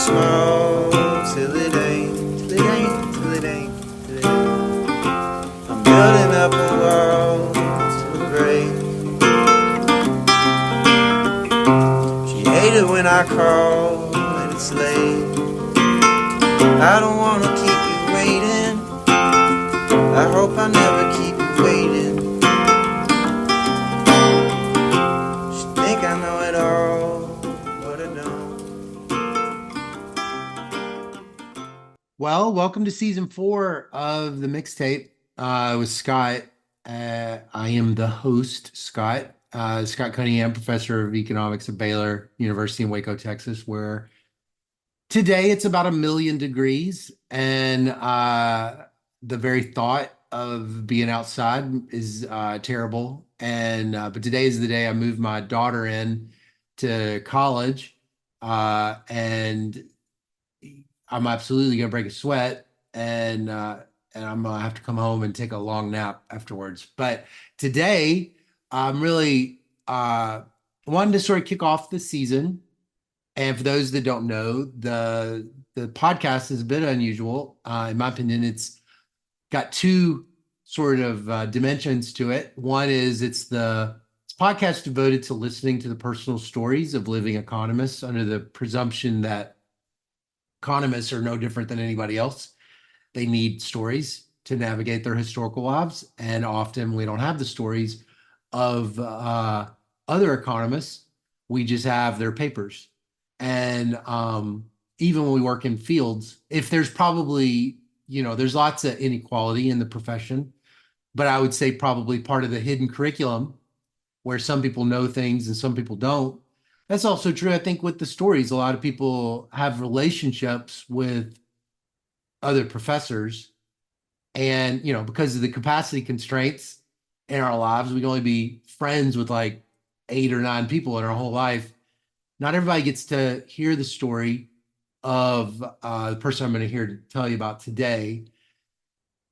small till it ain't, till it ain't, till it ain't, till it ain't. I'm building up a wall till it breaks. She hated when I call and it's late. I don't wanna keep you waiting. I hope I never keep you waiting. She think I know it all, but I don't. Well, welcome to season 4 of the Mixtape with Scott. I am the host, Scott. Scott Cunningham, professor of economics at Baylor University in Waco, Texas, where today it's about 1,000,000 degrees, and the very thought of being outside is terrible. And but today is the day I moved my daughter in to college, and I'm absolutely gonna break a sweat, and I'm gonna have to come home and take a long nap afterwards. But today, I'm really wanted to sort of kick off the season. And for those that don't know, the podcast is a bit unusual. In my opinion, it's got two sort of dimensions to it. One is it's a podcast devoted to listening to the personal stories of living economists under the presumption that economists are no different than anybody else. They need stories to navigate their historical lives, and often we don't have the stories of other economists. We just have their papers. And even when we work in fields, if there's probably, there's lots of inequality in the profession, but I would say probably part of the hidden curriculum where some people know things and some people don't. That's also true, I think, with the stories. A lot of people have relationships with other professors, and because of the capacity constraints in our lives, we can only be friends with like 8 or 9 people in our whole life. Not everybody gets to hear the story of the person I'm going to hear to tell you about today.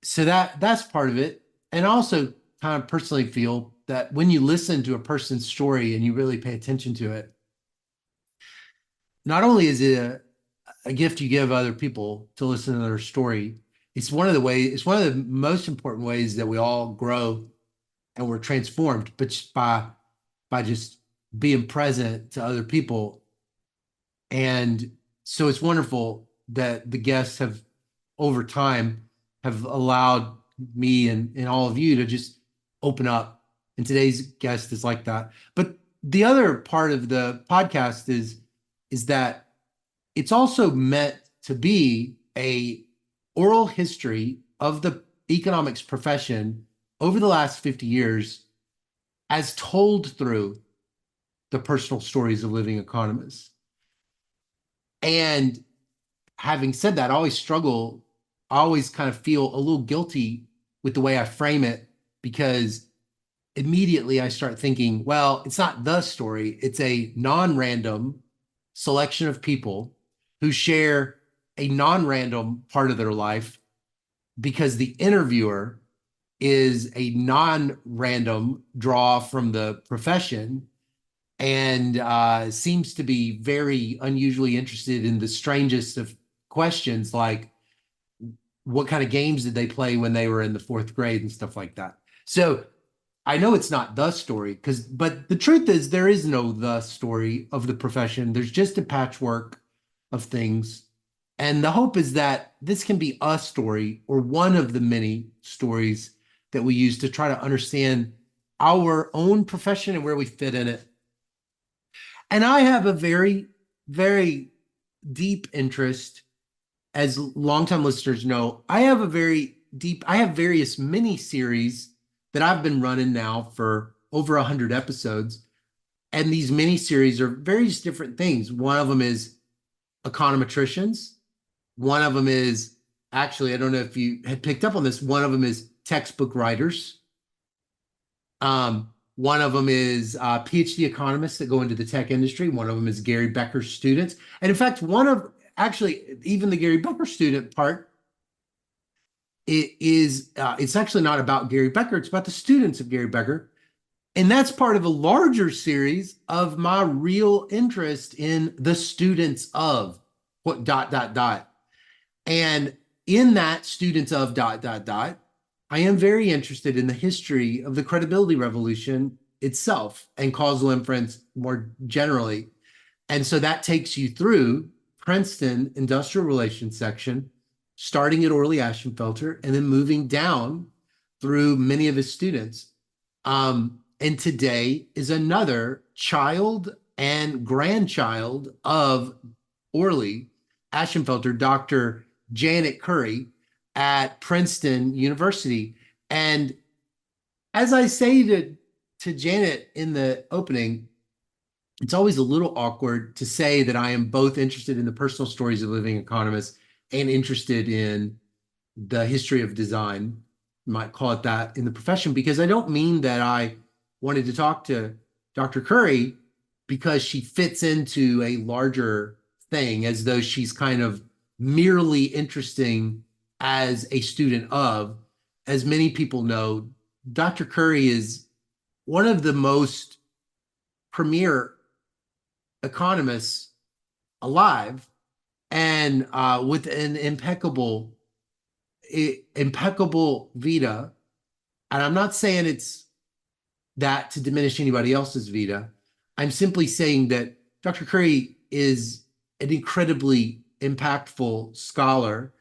So that's part of it. And also kind of personally feel that when you listen to a person's story and you really pay attention to it, not only is it a gift you give other people to listen to their story, it's one of the most important ways that we all grow and we're transformed, but just by just being present to other people. And so it's wonderful that the guests have, over time, have allowed me and all of you to just open up. And today's guest is like that. But the other part of the podcast is that it's also meant to be a oral history of the economics profession over the last 50 years as told through the personal stories of living economists. And having said that, I always kind of feel a little guilty with the way I frame it, because immediately I start thinking, well, it's not the story, it's a non-random selection of people who share a non-random part of their life, because the interviewer is a non-random draw from the profession, and seems to be very unusually interested in the strangest of questions, like what kind of games did they play when they were in the 4th grade and stuff like that. So I know it's not the story, but the truth is there is no the story of the profession. There's just a patchwork of things. And the hope is that this can be a story, or one of the many stories that we use to try to understand our own profession and where we fit in it. And I have a very, very deep interest, as longtime listeners know. I have various mini series that I've been running now for over 100 episodes. And these mini series are various different things. One of them is econometricians. One of them is, actually, I don't know if you had picked up on this, one of them is textbook writers. One of them is PhD economists that go into the tech industry. One of them is Gary Becker's students. And in fact, even the Gary Becker student part, it's actually not about Gary Becker, it's about the students of Gary Becker. And that's part of a larger series of my real interest in the students of, dot, dot, dot. And in that students of dot, dot, dot, I am very interested in the history of the credibility revolution itself and causal inference more generally. And so that takes you through Princeton industrial relations section, starting at Orley Ashenfelter and then moving down through many of his students. And today is another child and grandchild of Orley Ashenfelter, Dr. Janet Currie at Princeton University. And as I say to Janet in the opening, it's always a little awkward to say that I am both interested in the personal stories of living economists and interested in the history of design, you might call it that, in the profession, because I don't mean that I wanted to talk to Dr. Currie because she fits into a larger thing, as though she's kind of merely interesting as a student of. As many people know, Dr. Currie is one of the most premier economists alive, and with an impeccable vita. And I'm not saying it's that to diminish anybody else's vita. I'm simply saying that Dr. Currie is an incredibly impactful scholar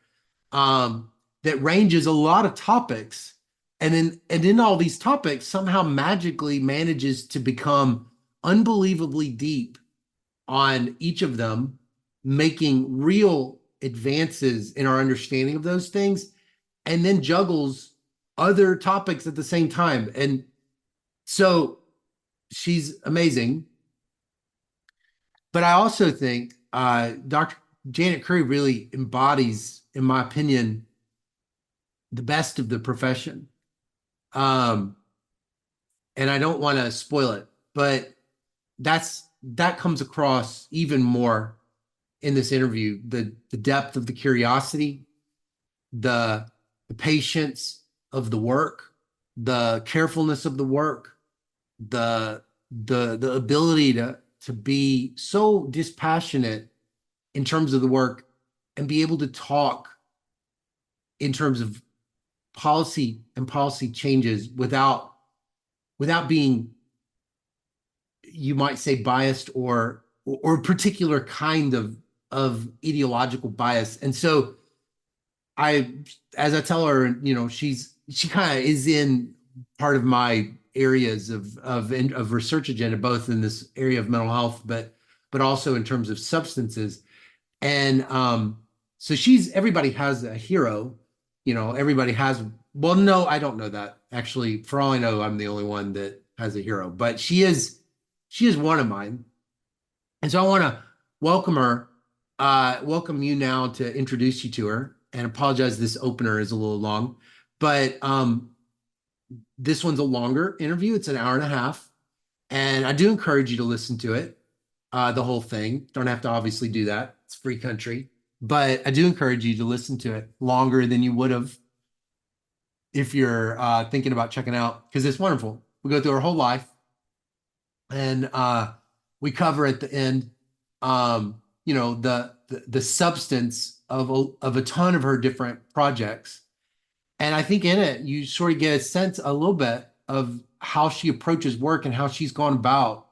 that ranges a lot of topics, and in all these topics somehow magically manages to become unbelievably deep on each of them, making real advances in our understanding of those things, and then juggles other topics at the same time. And so she's amazing. But I also think Dr. Janet Currie really embodies, in my opinion, the best of the profession. And I don't want to spoil it, but that comes across even more in this interview. The depth of the curiosity, the patience of the work, the carefulness of the work, the ability to be so dispassionate in terms of the work and be able to talk in terms of policy and policy changes without being, you might say, biased or a particular kind of ideological bias. And so as I tell her, she kind of is in part of my areas of research agenda, both in this area of mental health, but also in terms of substances. And so everybody has a hero, everybody has, well, no, I don't know that. Actually, for all I know, I'm the only one that has a hero, but she is one of mine. And so I want to welcome you now, to introduce you to her, and apologize this opener is a little long, but this one's a longer interview. It's an hour and a half, and I do encourage you to listen to it, the whole thing. Don't have to obviously do that. It's a free country, but I do encourage you to listen to it longer than you would have if you're thinking about checking out, because it's wonderful. We go through our whole life, and we cover at the end, the substance of a ton of her different projects. And I think in it, you sort of get a sense a little bit of how she approaches work and how she's gone about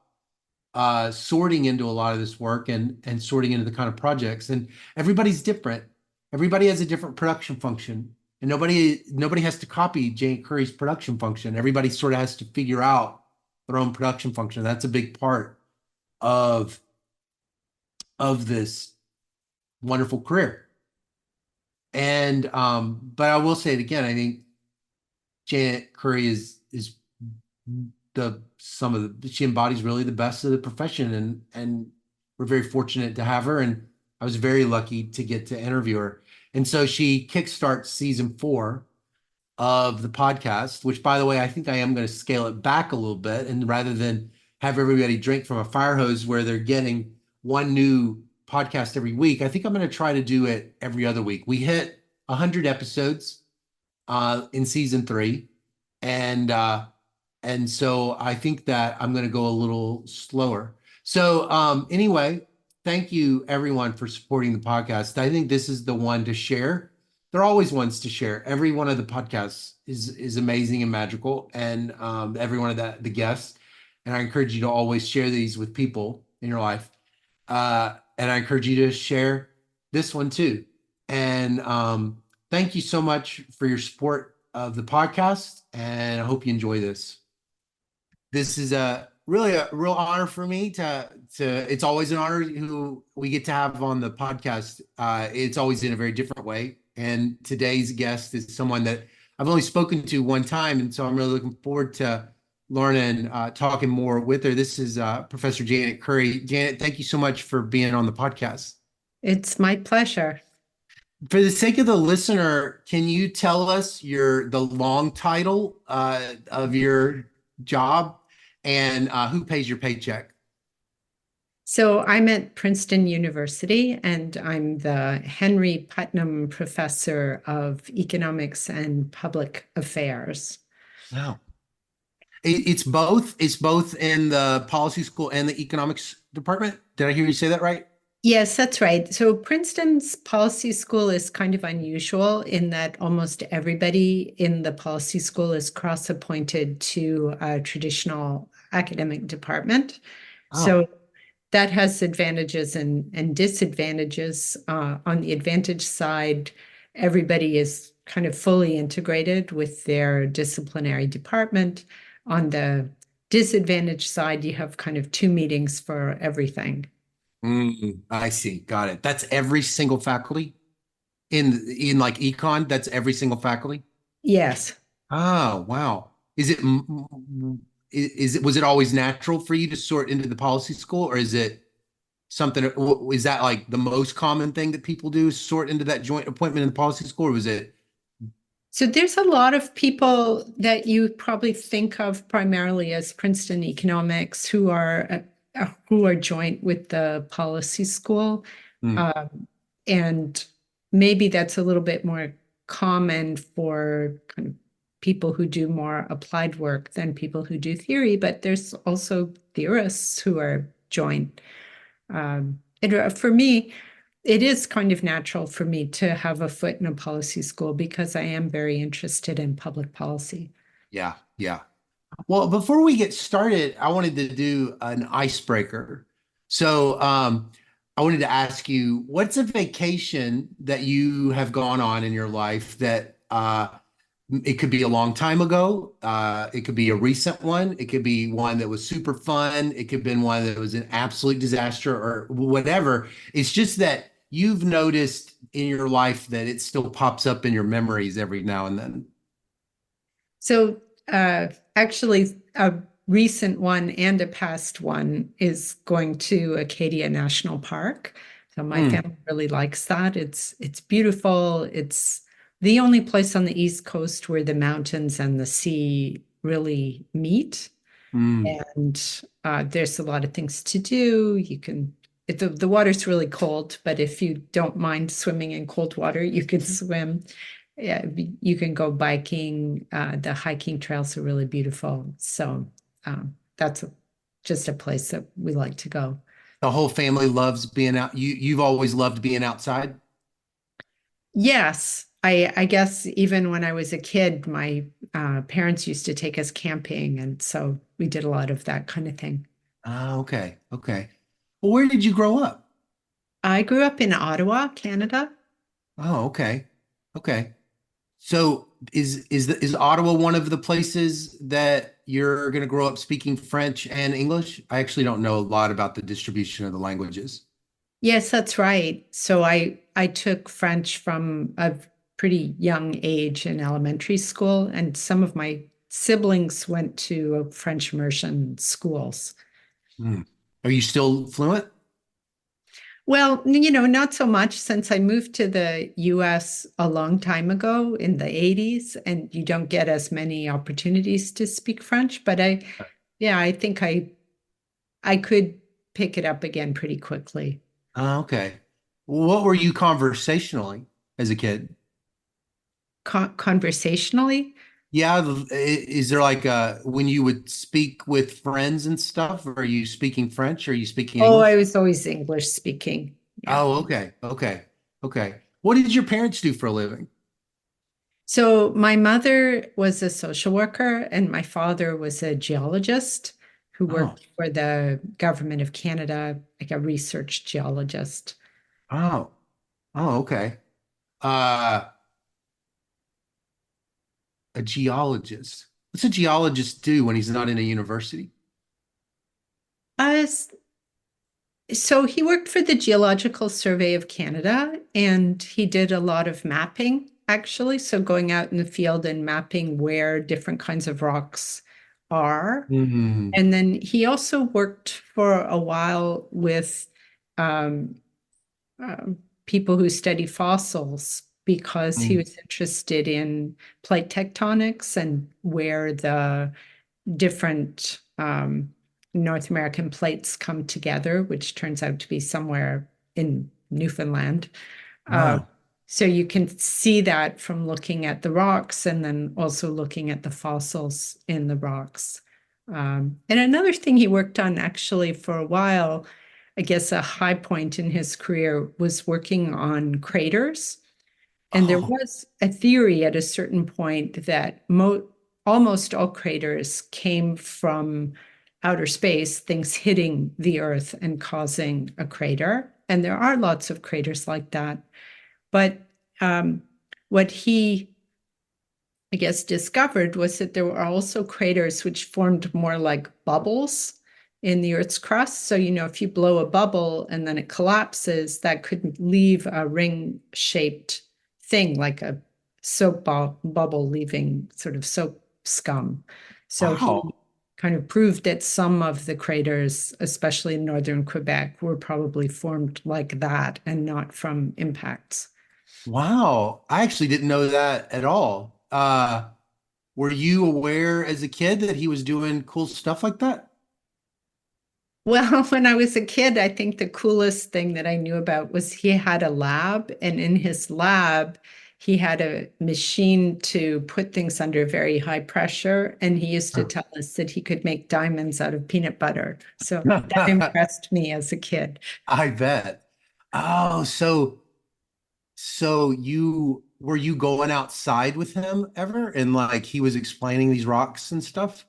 sorting into a lot of this work and sorting into the kind of projects. And everybody's different. Everybody has a different production function, and nobody has to copy Jane Currie's production function. Everybody sort of has to figure out their own production function. That's a big part of this wonderful career. And but I will say it again, I think Janet Currie is she embodies really the best of the profession, and we're very fortunate to have her, and I was very lucky to get to interview her. And so she kickstarts season 4 of the podcast, which, by the way, I think I am going to scale it back a little bit, and rather than have everybody drink from a fire hose where they're getting one new podcast every week, I think I'm going to try to do it every other week. We hit 100 episodes in season 3, and so I think that I'm going to go a little slower. So anyway, thank you everyone for supporting the podcast. I think this is the one to share. There are always ones to share. Every one of the podcasts is amazing and magical, and every one of the guests. And I encourage you to always share these with people in your life. And I encourage you to share this one too. And thank you so much for your support of the podcast, and I hope you enjoy this. This is a real honor for me to it's always an honor who we get to have on the podcast. It's always in a very different way. And today's guest is someone that I've only spoken to one time, and so I'm really looking forward to learning, talking more with her. This is Professor Janet Currie. Janet, thank you so much for being on the podcast. It's my pleasure. For the sake of the listener, can you tell us the long title of your job and who pays your paycheck? So I'm at Princeton University, and I'm the Henry Putnam Professor of Economics and Public Affairs. Wow. It's both. It's both in the policy school and the economics department. Did I hear you say that right? Yes, that's right. So Princeton's policy school is kind of unusual in that almost everybody in the policy school is cross-appointed to a traditional academic department. Oh. So that has advantages and disadvantages. On the advantage side, everybody is kind of fully integrated with their disciplinary department. On the disadvantage side, you have kind of two meetings for everything. I see. Got it. That's every single faculty in like econ. That's every single faculty. Yes. Oh, wow. Was it always natural for you to sort into the policy school, or is it something, is that like the most common thing that people do, sort into that joint appointment in the policy school, or was it? So there's a lot of people that you probably think of primarily as Princeton economics who are joint with the policy school. And maybe that's a little bit more common for kind of people who do more applied work than people who do theory, but there's also theorists who are joint. For me, it is kind of natural for me to have a foot in a policy school because I am very interested in public policy. Yeah, yeah. Well, before we get started, I wanted to do an icebreaker. So I wanted to ask you, what's a vacation that you have gone on in your life that it could be a long time ago, it could be a recent one, it could be one that was super fun, it could have been one that was an absolute disaster or whatever. It's just that you've noticed in your life that it still pops up in your memories every now and then. So actually, a recent one and a past one is going to Acadia National Park. So my family really likes that. It's beautiful. It's the only place on the East Coast where the mountains and the sea really meet. And there's a lot of things to do. The water's really cold, but if you don't mind swimming in cold water, you can swim. Yeah, you can go biking. The hiking trails are really beautiful. So that's just a place that we like to go. The whole family loves being out. You've always loved being outside? Yes. I guess even when I was a kid, my parents used to take us camping. And so we did a lot of that kind of thing. Oh, okay. Okay. Well, where did you grow up? I grew up in Ottawa, Canada. Oh, okay. Okay. So is Ottawa one of the places that you're going to grow up speaking French and English? I actually don't know a lot about the distribution of the languages. Yes, that's right. So I took French from a pretty young age in elementary school, and some of my siblings went to French immersion schools. Are you still fluent? Well, not so much since I moved to the US a long time ago in the 80s, and you don't get as many opportunities to speak French. But I think I could pick it up again pretty quickly. Oh, okay. What were you conversationally as a kid? Conversationally? Yeah, is there like when you would speak with friends and stuff, are you speaking French? Or are you speaking Oh, I English? was always English speaking. Yeah. Oh, okay, okay, okay. What did your parents do for a living? So my mother was a social worker and my father was a geologist who Oh, worked for the government of Canada, like a research geologist. oh, oh, okay. Uh, a geologist. What's a geologist do when he's not in a university? Uh, so he worked for the Geological Survey of Canada and he did a lot of mapping, actually. So going out in the field and mapping where different kinds of rocks are. Hmm. And then he also worked for a while with um, um, people who study fossils because he was interested in plate tectonics and where the different North American plates come together, which turns out to be somewhere in Newfoundland. Uh, Oh, so you can see that from looking at the rocks and then also looking at the fossils in the rocks. And another thing he worked on actually for a while, I guess a high point in his career was working on craters. And there oh, was a theory at a certain point that almost all craters came from outer space, things hitting the Earth and causing a crater. And there are lots of craters like that. But um, what he, I guess, discovered was that there were also craters which formed more like bubbles in the Earth's crust. So, if you blow a bubble and then it collapses, that could leave a ring-shaped thing like a bubble leaving sort of soap scum. So he wow. kind of proved that some of the craters, especially in northern Quebec, were probably formed like that and not from impacts. Wow. I actually didn't know that at all. Were you aware as a kid that he was doing cool stuff like that? Well, when I was a kid, I think the coolest thing that I knew about was he had a lab, and in his lab, he had a machine to put things under very high pressure. And he used to tell us that he could make diamonds out of peanut butter. So that impressed me as a kid. I bet. Oh, so you were you going outside with him ever? And like he was explaining these rocks and stuff?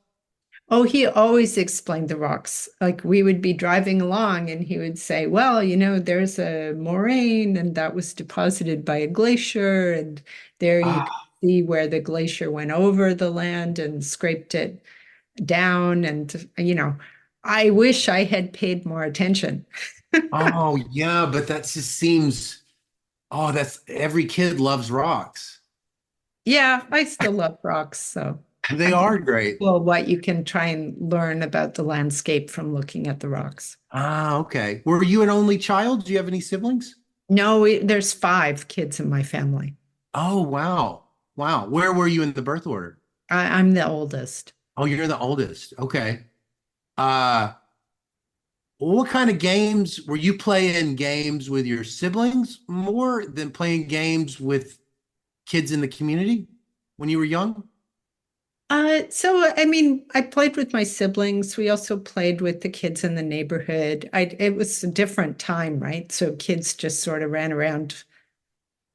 Oh, he always explained the rocks. Like we would be driving along and he would say, well, there's a moraine and that was deposited by a glacier. And there you can Ah, see where the glacier went over the land and scraped it down. And, I wish I had paid more attention. oh yeah, but that just seems, oh, that's every kid loves rocks. Yeah, I still love rocks. So They I think are it's great. cool what you can try and learn about the landscape from looking at the rocks. Ah, okay. Were you an only child? Do you have any siblings? No, there's 5 kids in my family. Oh, wow. Wow. Where were you in the birth order? I'm the oldest. Oh, you're the oldest. Okay. Uh, what kind of games were you playing games with your siblings more than playing games with kids in the community when you were young? So I mean, I played with my siblings. We also played with the kids in the neighborhood. It was a different time, right? So kids just sort of ran around.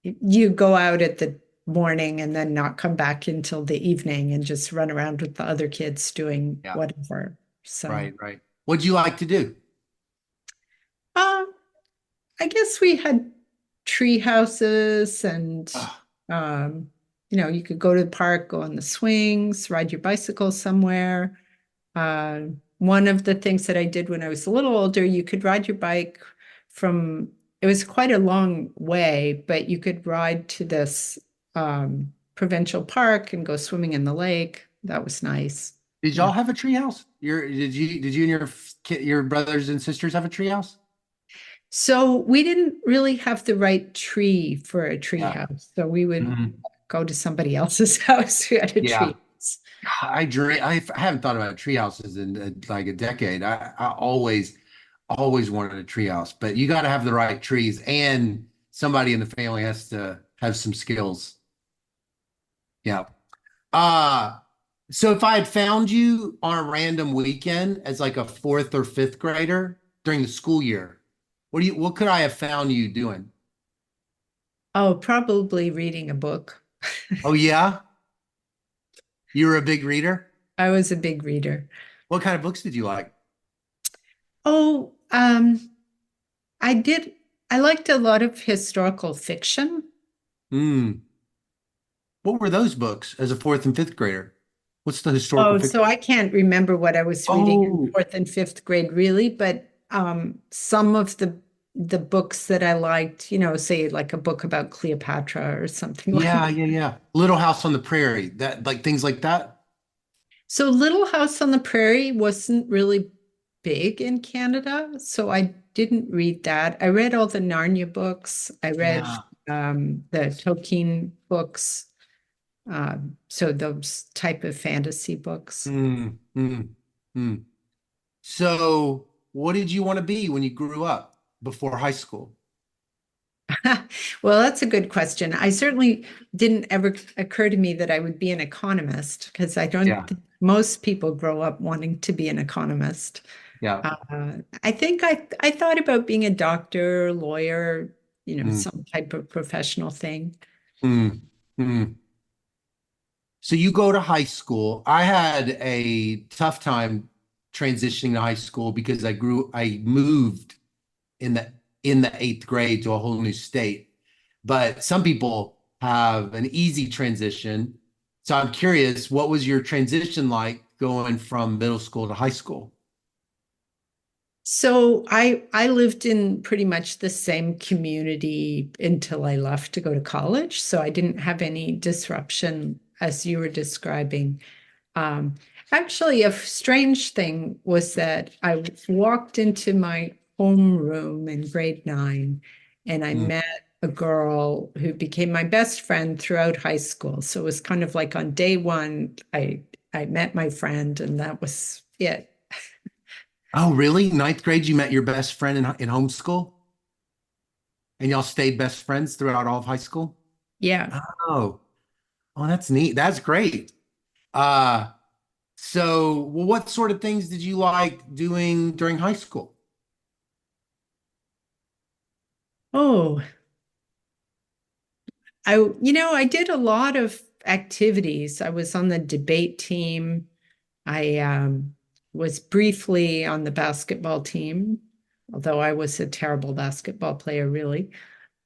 You go out at the morning and then not come back until the evening and just run around with the other kids doing Yeah. whatever. So, Right, right. What'd you like to do? uh, I guess we had tree houses and Ah, um, you could go to the park, go on the swings, ride your bicycle somewhere. Uh, One of the things that I did when I was a little older, you could ride your bike from, it was quite a long way, but you could ride to this provincial park and go swimming in the lake. That was nice. did Yeah. y'all have a tree house? Did you and your brothers and sisters have a tree house? So we didn't really have the right tree for a tree Yeah. house. So we would Mhm. go to somebody else's house who had a Yeah. tree house. I haven't thought about tree houses in like a decade. I always wanted a tree house, but you got to have the right trees and somebody in the family has to have some skills. Yeah. Uh, so if I had found you on a random weekend as like a fourth or fifth grader during the school year, what could I have found you doing? Oh, probably reading a book. Oh yeah? You were a big reader? I was a big reader. What kind of books did you like? Oh, I did. I liked a lot of historical fiction. Hmm. What were those books as a fourth and fifth grader? What's the historical Oh, fiction? so I can't remember what I was reading in Oh, fourth and fifth grade, really, but some of the books that I liked, say like a book about Cleopatra or something yeah, like. yeah, yeah. Little House on the Prairie, that like things like that. So Little House on the Prairie wasn't really big in Canada, so I didn't read that. I read all the Narnia books. I read Yeah. the Tolkien books. So those type of fantasy books. Mm, mm, mm. So, what did you want to be when you grew up before high school? Well, that's a good question. I certainly didn't ever occur to me that I would be an economist because I don't Yeah, think most people grow up wanting to be an economist. yeah. I think I thought about being a doctor, lawyer, Mm, some type of professional thing. mm, mm. So you go to high school. I had a tough time transitioning to high school because I moved in the eighth grade to a whole new state. But some people have an easy transition. So I'm curious, what was your transition like going from middle school to high school? So I lived in pretty much the same community until I left to go to college. So I didn't have any disruption as you were describing. Um, Actually, a strange thing was that I walked into my homeroom in grade 9 and I Mm. met a girl who became my best friend throughout high school. So it was kind of like on day one, I met my friend and that was it. Oh, really? Ninth grade, you met your best friend in homeschool, and y'all stayed best friends throughout all of high school? Yeah. Oh, oh, that's neat. That's great. Uh, well, what sort of things did you like doing during high school? Oh, I did a lot of activities. I was on the debate team. I was briefly on the basketball team, although I was a terrible basketball player, really.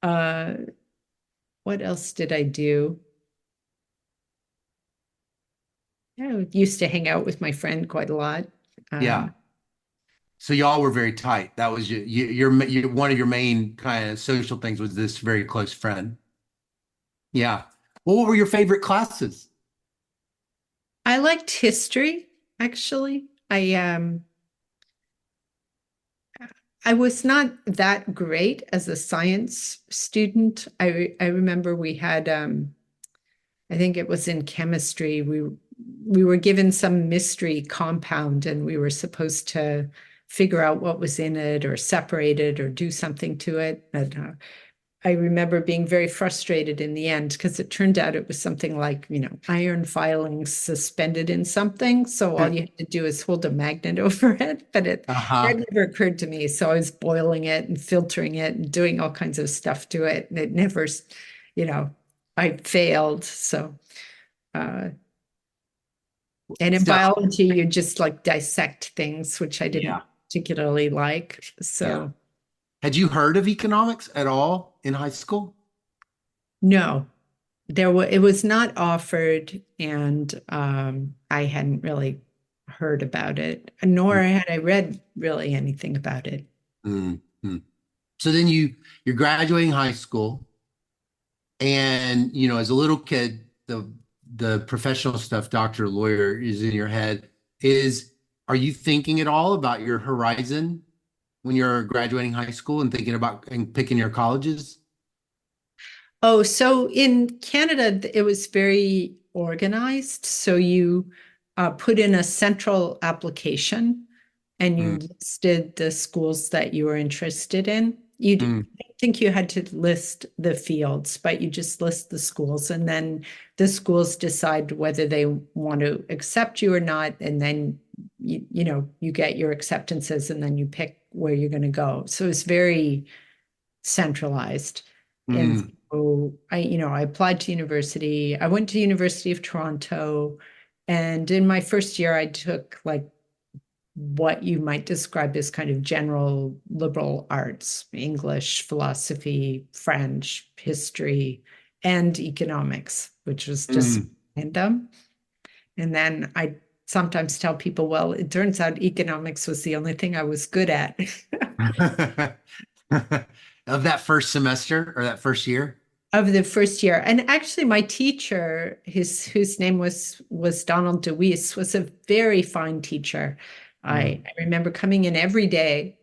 Uh, what else did I do? I used to hang out with my friend quite a lot. Yeah. Um, So y'all were very tight. That was your one of your main kind of social things was this very close friend. Yeah. Well, what were your favorite classes? I liked history, actually. I was not that great as a science student. I remember we had I think it was in chemistry. We were given some mystery compound and we were supposed to figure out what was in it or separate it or do something to it. And I remember being very frustrated in the end because it turned out it was something like, iron filings suspended in something. So all you had to do is hold a magnet over it. But that Uh-huh. never occurred to me. So I was boiling it and filtering it and doing all kinds of stuff to it. And it never, you know, I failed. So, uh, and in So, biology, you just like dissect things, which I didn't yeah. particularly like. Yeah. So, Had you heard of economics at all in high school? no. It was not offered, and I hadn't really heard about it, nor had I read really anything about it. Mm-hmm. So then you're graduating high school, and as a little kid, the professional stuff, doctor, lawyer, is in your head. Are you thinking at all about your horizon when you're graduating high school and thinking about and picking your colleges? Oh, so in Canada, it was very organized. So you put in a central application and you Mm, listed the schools that you were interested in. Mm, I don't think you had to list the fields, but you just list the schools, and then the schools decide whether they want to accept you or not, and then you get your acceptances, and then you pick where you're going to go. So it's very centralized. And mm, so I applied to university. I went to University of Toronto, and in my first year, I took like what you might describe as kind of general liberal arts, English, philosophy, French, history, and economics, which was just mm. random. And then I sometimes tell people, well, it turns out economics was the only thing I was good at. Of that first semester or that first year? Of the first year. And actually my teacher, whose name was Donald DeWeese, was a very fine teacher. Mm, I remember coming in every day,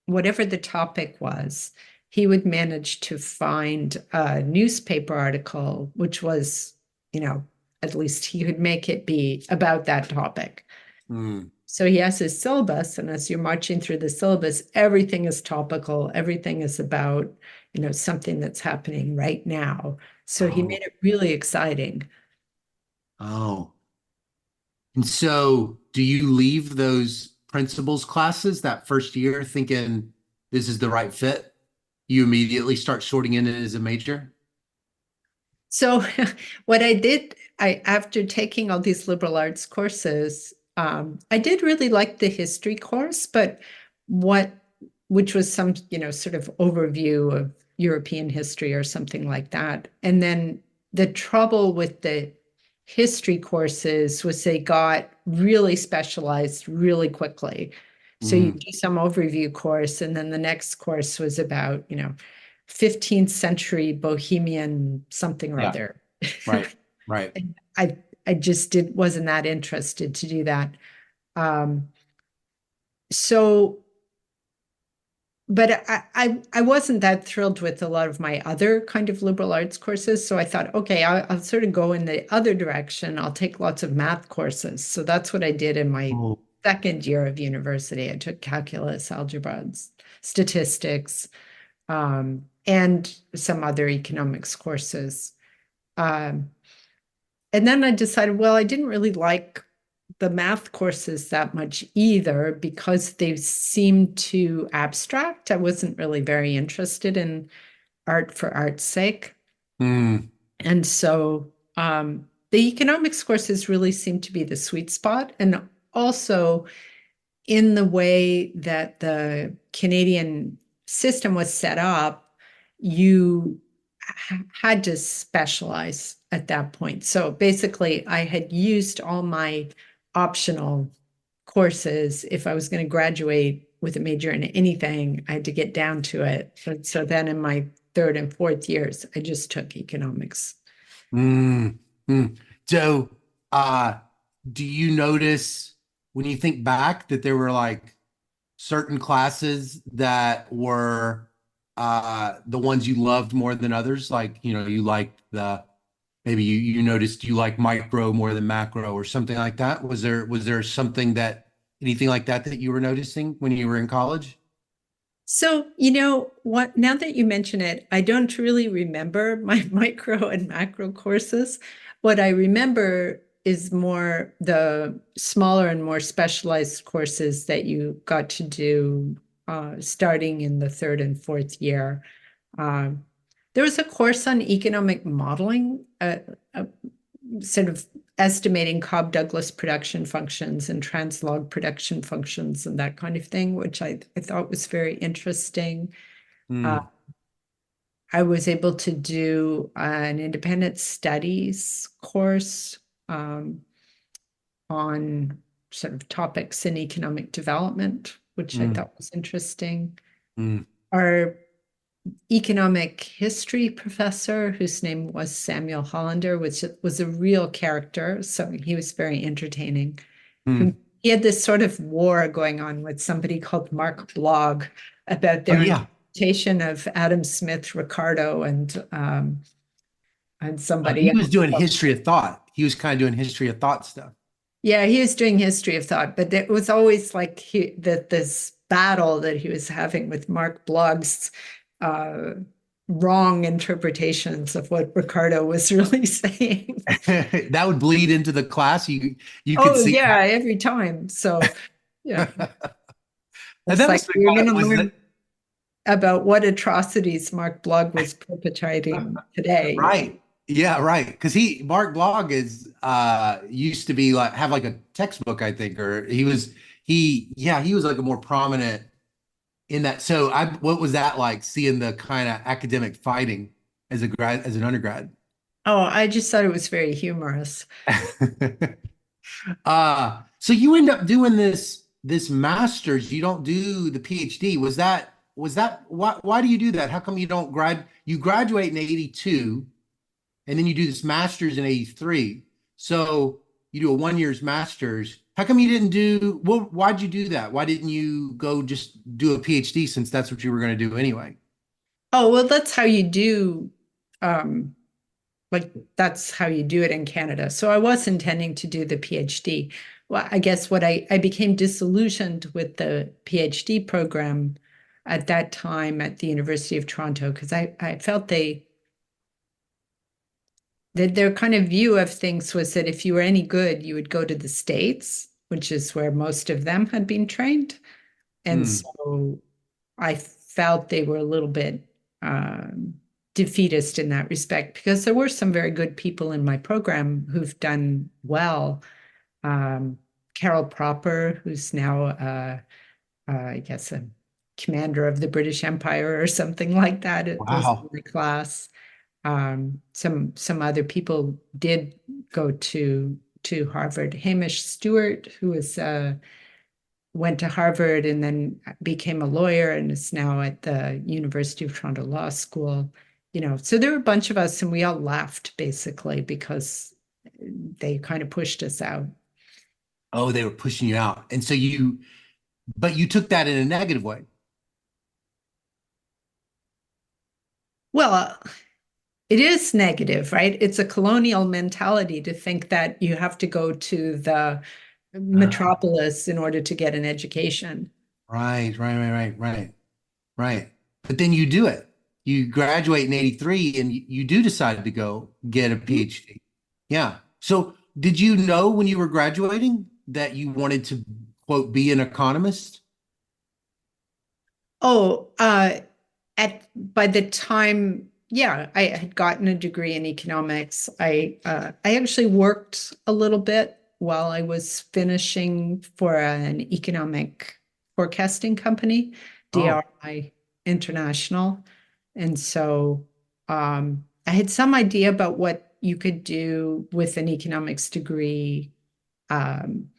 whatever the topic was, he would manage to find a newspaper article, which was, at least he would make it be about that topic. mm. So he has his syllabus, and as you're marching through the syllabus, everything is topical. Everything is about, something that's happening right now. So he Oh, made it really exciting. oh. And so do you leave those principles classes that first year thinking this is the right fit? You immediately start sorting in it as a major? So what I did, after taking all these liberal arts courses, I did really like the history course, but what, which was some, sort of overview of European history or something like that. And then the trouble with the history courses was they got really specialized really quickly. So you Mm, do some overview course, and then the next course was about, 15th century Bohemian something or yeah, other. right, right. And I just wasn't that interested to do that. Um, so, but I wasn't that thrilled with a lot of my other kind of liberal arts courses. So I thought, okay, I'll sort of go in the other direction. I'll take lots of math courses. So that's what I did in my Oh, second year of university. I took calculus, algebra, and statistics, and some other economics courses. Um, and then I decided, well, I didn't really like the math courses that much either because they seemed too abstract. I wasn't really very interested in art for art's sake. mm, And so the economics courses really seemed to be the sweet spot. And also, in the way that the Canadian system was set up, you had to specialize at that point. So basically, I had used all my optional courses. If I was going to graduate with a major in anything, I had to get down to it. So then in my third and fourth years, I just took economics. mm, mm. So, uh, do you notice when you think back that there were like certain classes that were the ones you loved more than others? Like, you liked maybe you noticed you like micro more than macro or something like that. Was there something anything like that you were noticing when you were in college? So, what, now that you mention it, I don't really remember my micro and macro courses. What I remember is more the smaller and more specialized courses that you got to do starting in the third and fourth year. Um, there was a course on economic modeling, sort of estimating Cobb-Douglas production functions and translog production functions and that kind of thing, which I thought was very interesting. Uh, Mm, I was able to do an independent studies course on sort of topics in economic development, which I mm, thought was interesting. mm, Our economic history professor, whose name was Samuel Hollander, which was a real character. So he was very entertaining. mm. He had this sort of war going on with somebody called Mark Blogg about Oh their yeah. interpretation of Adam Smith, Ricardo, and somebody He was doing else. history of thought. He was kind of doing history of thought stuff. Yeah, he was doing history of thought, but it was always like this battle that he was having with Mark Blogg's wrong interpretations of what Ricardo was really saying. That would bleed into the class. You could Oh see yeah, every time. So yeah, that. And it's that like must be you're going fun. to Was learn that about what atrocities Mark Blug was perpetrating today. right? Yeah, right. Because Mark Blog is used to be like have like a textbook, I think, or he was like a more prominent in that. So what was that like seeing the kind of academic fighting as an undergrad? Oh, I just thought it was very humorous. So you end up doing this master's, you don't do the PhD. Was that why do you do that? How come you graduate in 82 and then you do this master's in 83? So you do a 1 year's master's. How come you didn't why'd you do that? Why didn't you go just do a PhD since that's what you were going to do anyway? Oh, well, that's how you do, um, like that's how you do it in Canada. So I was intending to do the PhD. Well, I guess what I became disillusioned with the PhD program at that time at the University of Toronto because I felt that their kind of view of things was that if you were any good, you would go to the States, which is where most of them had been trained. And Hmm. so I felt they were a little bit defeatist in that respect because there were some very good people in my program who've done well. Carol Proper, who's now, I guess, a commander of the British Empire or something like that, it was in Wow. my class. Some other people did go to Harvard. Hamish Stewart, who was went to Harvard and then became a lawyer and is now at the University of Toronto Law School. So there were a bunch of us and we all left basically because they kind of pushed us out. Oh, they were pushing you out. And so but you took that in a negative way. Well, it is negative, right? It's a colonial mentality to think that you have to go to the Ah, metropolis in order to get an education. right. But then you do it. You graduate in 83 and you do decide to go get a PhD. Yeah. So did you know when you were graduating that you wanted to, quote, be an economist? Oh, at by the time, yeah, I had gotten a degree in economics. I actually worked a little bit while I was finishing for an economic forecasting company, Oh, DRI International. And so I had some idea about what you could do with an economics degree um,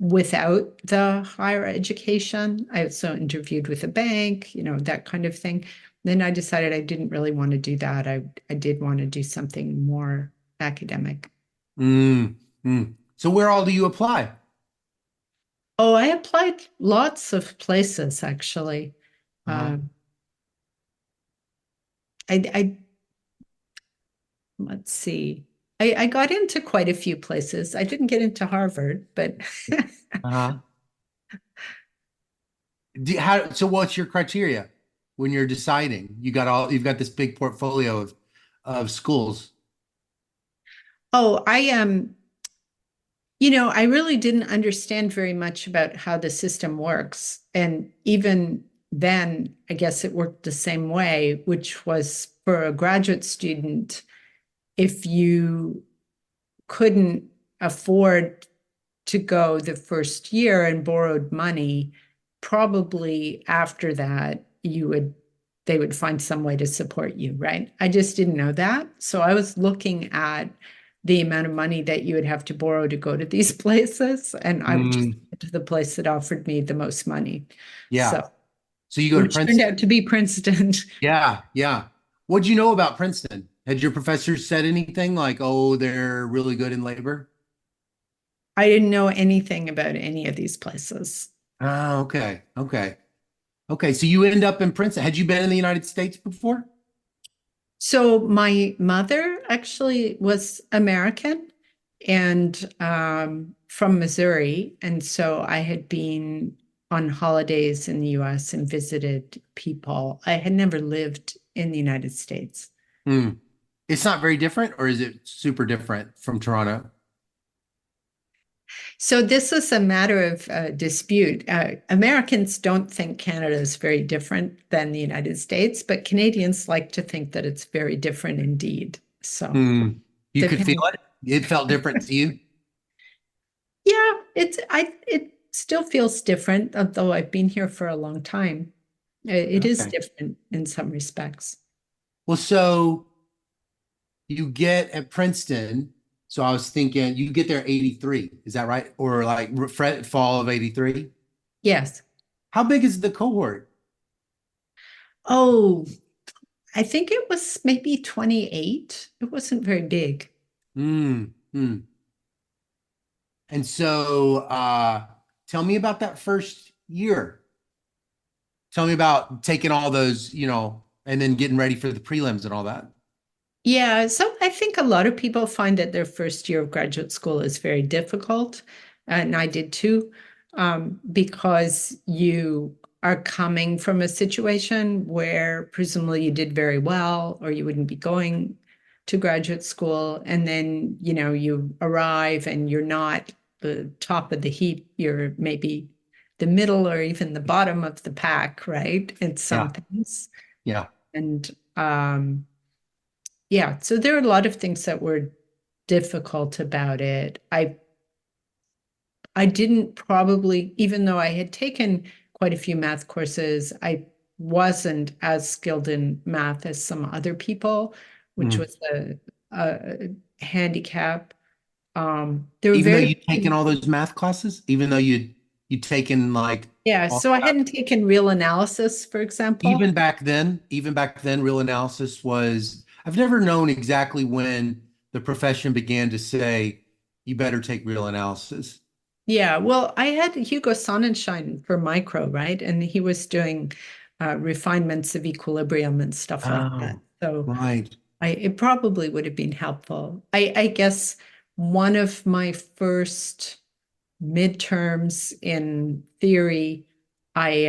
without the higher education. I also interviewed with a bank, that kind of thing. Then I decided I didn't really want to do that. I did want to do something more academic. mm, So where all do you apply? Oh, I applied lots of places actually. Uh-huh. Um, I let's see. I got into quite a few places. I didn't get into Harvard, but Uh-huh. So what's your criteria when you're deciding? You've got this big portfolio of schools. oh, I really didn't understand very much about how the system works. And even then, I guess it worked the same way, which was for a graduate student, if you couldn't afford to go the first year and borrowed money, probably after that, they would find some way to support you, right? I just didn't know that. So I was looking at the amount of money that you would have to borrow to go to these places, and I would just Mm, get to the place that offered me the most money. yeah. So, So you go to which turned Princeton. out to be Princeton. Yeah. What'd you know about Princeton? Had your professors said anything like, "Oh, they're really good in labor"? I didn't know anything about any of these places. Oh, okay. So you end up in Princeton. Had you been in the United States before? So my mother actually was American and from Missouri. And so I had been on holidays in the US and visited people. I had never lived in the United States. Hmm. It's not very different, or is it super different from Toronto? So this is a matter of dispute. Americans don't think Canada is very different than the United States, but Canadians like to think that it's very different indeed. So Hmm. You could feel depending, it? It felt different to you? yeah, it still feels different, although I've been here for a long time. It is Okay. different in some respects. Well, so you get at Princeton. So I was thinking you get there 83. Is that right? Or like fall of 83? Yes. How big is the cohort? Oh, I think it was maybe 28. It wasn't very big. Mm, mm. And so tell me about that first year. Tell me about taking all those, and then getting ready for the prelims and all that. Yeah, so I think a lot of people find that their first year of graduate school is very difficult, and I did too, because you are coming from a situation where presumably you did very well, or you wouldn't be going to graduate school, and then you arrive and you're not the top of the heap, you're maybe the middle or even the bottom of the pack, right? In some Yeah, things. yeah. And yeah, so there are a lot of things that were difficult about it. I didn't probably, even though I had taken quite a few math courses, I wasn't as skilled in math as some other people, which Mm. was a handicap. There were Even though very you'd taken few, all those math classes, even though you'd taken like yeah, all so I that, hadn't taken real analysis, for example. even back then, real analysis was, I've never known exactly when the profession began to say, you better take real analysis. Yeah, well, I had Hugo Sonnenschein for micro, right? And he was doing refinements of equilibrium and stuff like that. Oh, So right. it probably would have been helpful. I guess one of my first midterms in theory, I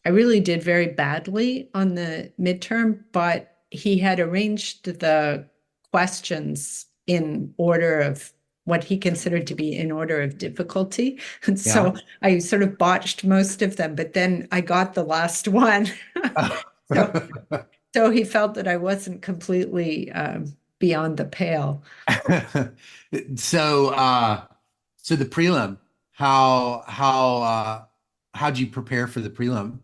I really did very badly on the midterm, but he had arranged the questions in order of what he considered to be in order of difficulty. And Yeah. so I sort of botched most of them, but then I got the last one. So, so he felt that I wasn't completely beyond the pale. So, so the prelim, how'd you prepare for the prelim?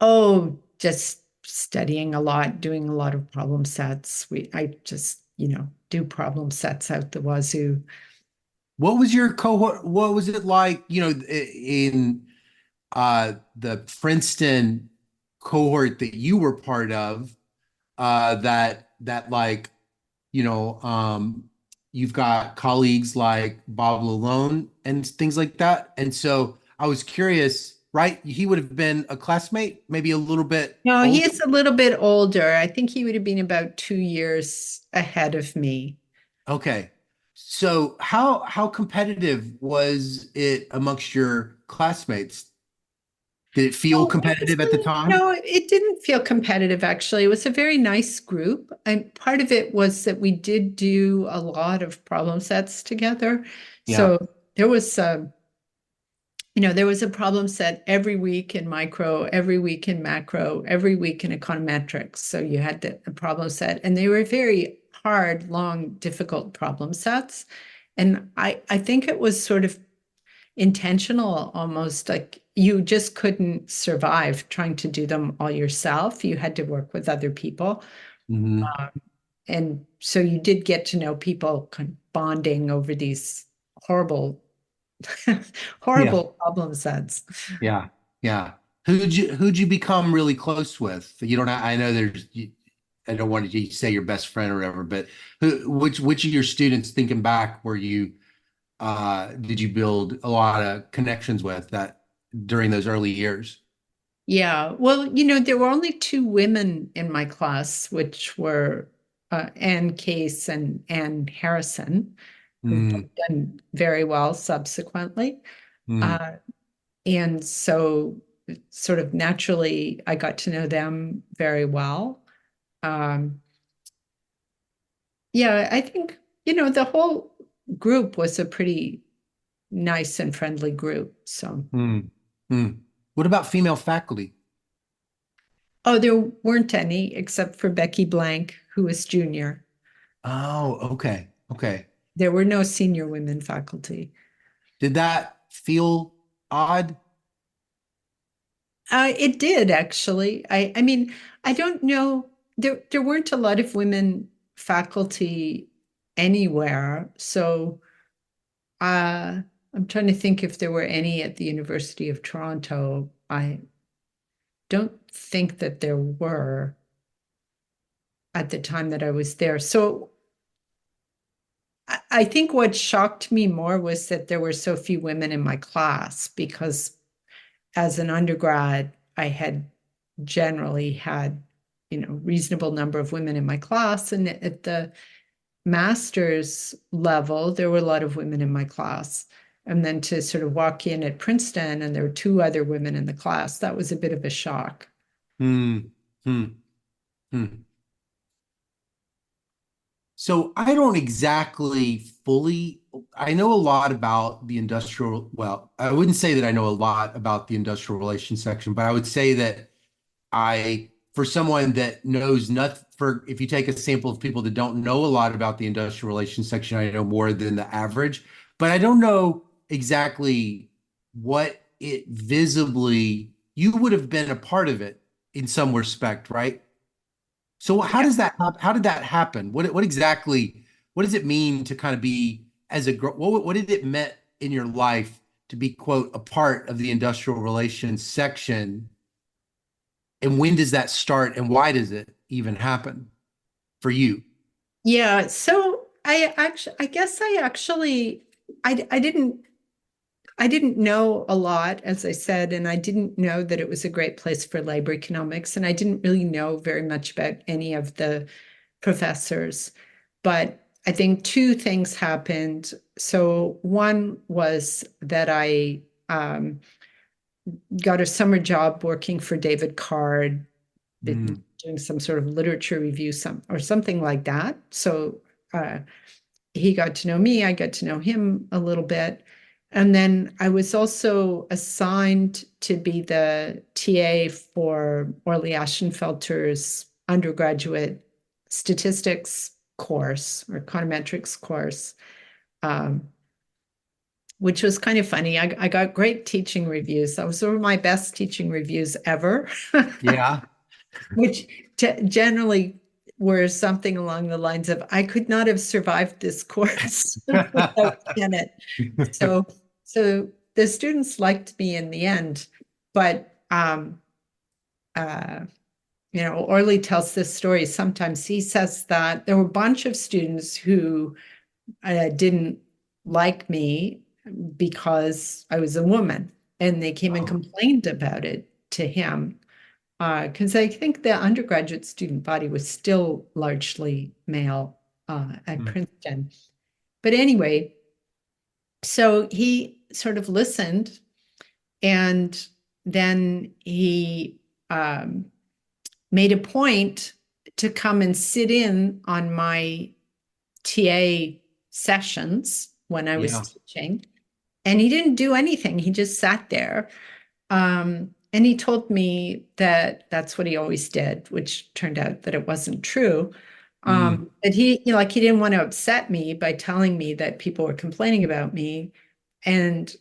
Oh, just studying a lot, doing a lot of problem sets. I just, do problem sets out the wazoo. What was your cohort? What was it like, in the Princeton cohort that you were part of, that like, you know, um, you've got colleagues like Bob Lalone and things like that. And so I was curious, right? He would have been a classmate, maybe a little bit No, he older. is a little bit older. I think he would have been about 2 years ahead of me. Okay. So how competitive was it amongst your classmates? Did it feel Oh, competitive at the time? no, it didn't feel competitive, actually. It was a very nice group. And part of it was that we did do a lot of problem sets together. Yeah. So there was there was a problem set every week in micro, every week in macro, every week in econometrics. So you had the problem set, and they were very hard, long, difficult problem sets. And I think it was sort of intentional, almost like you just couldn't survive trying to do them all yourself. You had to work with other people. Hmm. Um, and so you did get to know people kind of bonding over these horrible Yeah. horrible problem sets. Yeah. Yeah. Who'd you become really close with? You don't I know I don't want to say your best friend or whatever, but which of your students thinking back were you did you build a lot of connections with that during those early years? Yeah, well, there were only two women in my class, which were Anne Case and Anne Harrison, who've Mm, done very well subsequently. Mm, Uh, and so sort of naturally, I got to know them very well. Um, yeah, I think, the whole group was a pretty nice and friendly group. So, mm, mm. What about female faculty? oh, there weren't any except for Becky Blank, who was junior. Oh, okay. Okay. There were no senior women faculty. Did that feel odd? It did actually. I mean, I don't know. There weren't a lot of women faculty anywhere. So I'm trying to think if there were any at the University of Toronto. I don't think that there were at the time that I was there. So I think what shocked me more was that there were so few women in my class because as an undergrad, I had generally had, reasonable number of women in my class. And at the master's level, there were a lot of women in my class. And then to sort of walk in at Princeton and there were two other women in the class, that was a bit of a shock. Hmm. Hmm. Hmm. So I don't exactly fully, I know a lot about the industrial, well, I wouldn't say that I know a lot about the industrial relations section, but I would say that for someone that knows nothing, if you take a sample of people that don't know a lot about the industrial relations section, I know more than the average, but I don't know exactly what it visibly, you would have been a part of it in some respect, right? So how does that how did that happen? What exactly what does it mean to kind of be as a what did it meant in your life to be quote a part of the industrial relations section? And when does that start and why does it even happen for you? Yeah, so I guess I didn't know a lot, as I said, and I didn't know that it was a great place for labor economics, and I didn't really know very much about any of the professors. But I think two things happened. So one was that I got a summer job working for David Card, Mm, doing some sort of literature review, or something like that. So uh, he got to know me, I got to know him a little bit. And then I was also assigned to be the TA for Orley Ashenfelter's undergraduate statistics course or econometrics course, um, which was kind of funny. I got great teaching reviews. That was one of my best teaching reviews ever, yeah. which generally were something along the lines of, I could not have survived this course without Janet. So, so the students liked me in the end, but uh, Orley tells this story. Sometimes he says that there were a bunch of students who didn't like me because I was a woman, and they came and Oh, complained about it to him. Because I think the undergraduate student body was still largely male at mm, Princeton. But anyway, so he sort of listened, and then he um, made a point to come and sit in on my TA sessions when I was yeah. teaching. And he didn't do anything. He just sat there. And he told me that that's what he always did, which turned out that it wasn't true. Mm, But he didn't want to upset me by telling me that people were complaining about me. And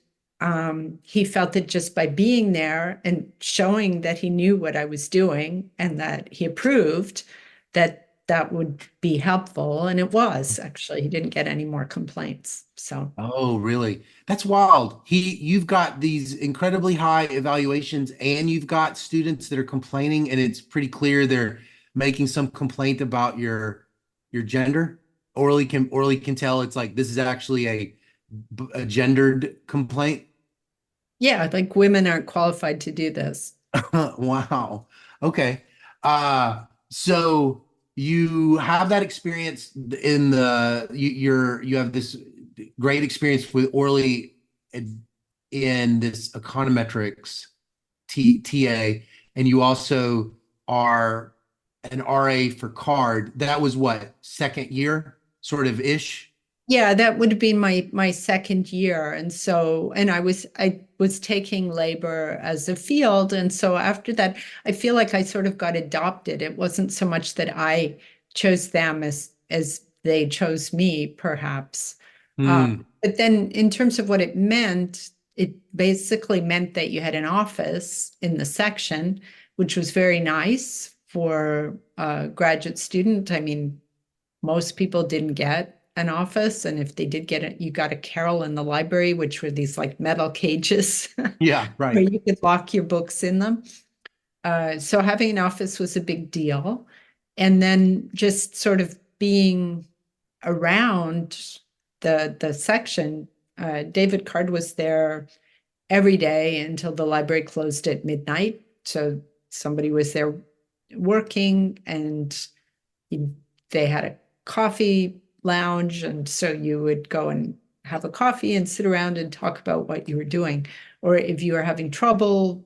he felt that just by being there and showing that he knew what I was doing and that he approved, that would be helpful. And it was actually, he didn't get any more complaints. So oh, really? That's wild. You've got these incredibly high evaluations and you've got students that are complaining and it's pretty clear they're making some complaint about your gender. Orally can tell it's like this is actually a gendered complaint. yeah, like women aren't qualified to do this. Wow. Okay. So you have that experience you have this great experience with Orly in this econometrics TA, and you also are an RA for Card. That was what, second year, sort of ish? Yeah, that would have been my second year. And so, and I was taking labor as a field. And so after that, I feel like I sort of got adopted. It wasn't so much that I chose them as they chose me, perhaps. Mm, But then in terms of what it basically meant that you had an office in the section, which was very nice for a graduate student. I mean, most people didn't get an office, and if they did get it, you got a carrel in the library, which were these like metal cages yeah, where right. you could lock your books in them. So having an office was a big deal. And then just sort of being around the section, David Card was there every day until the library closed at midnight. So somebody was there working, and they had a coffee lounge. And so you would go and have a coffee and sit around and talk about what you were doing. Or if you were having trouble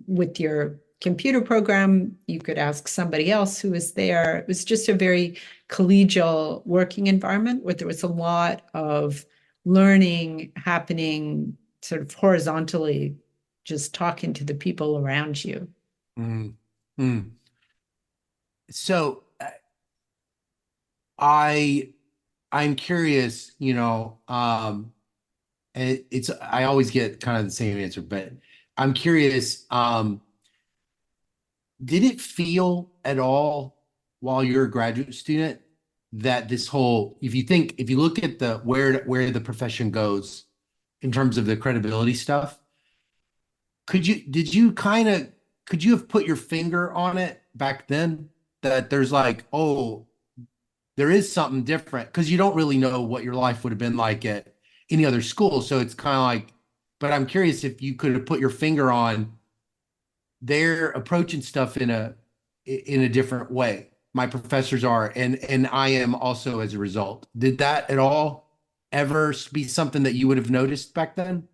with your computer program, you could ask somebody else who was there. It was just a very collegial working environment where there was a lot of learning happening sort of horizontally, just talking to the people around you. Mm, mm. So I'm curious, I always get kind of the same answer, but I'm curious, did it feel at all while you're a graduate student that this whole, if you look at the where the profession goes in terms of the credibility stuff, could you have put your finger on it back then that there's like, oh, there is something different, because you don't really know what your life would have been like at any other school. So it's kind of like, but I'm curious if you could have put your finger on they're approaching stuff in a different way. My professors are, and I am also as a result. Did that at all ever be something that you would have noticed back then?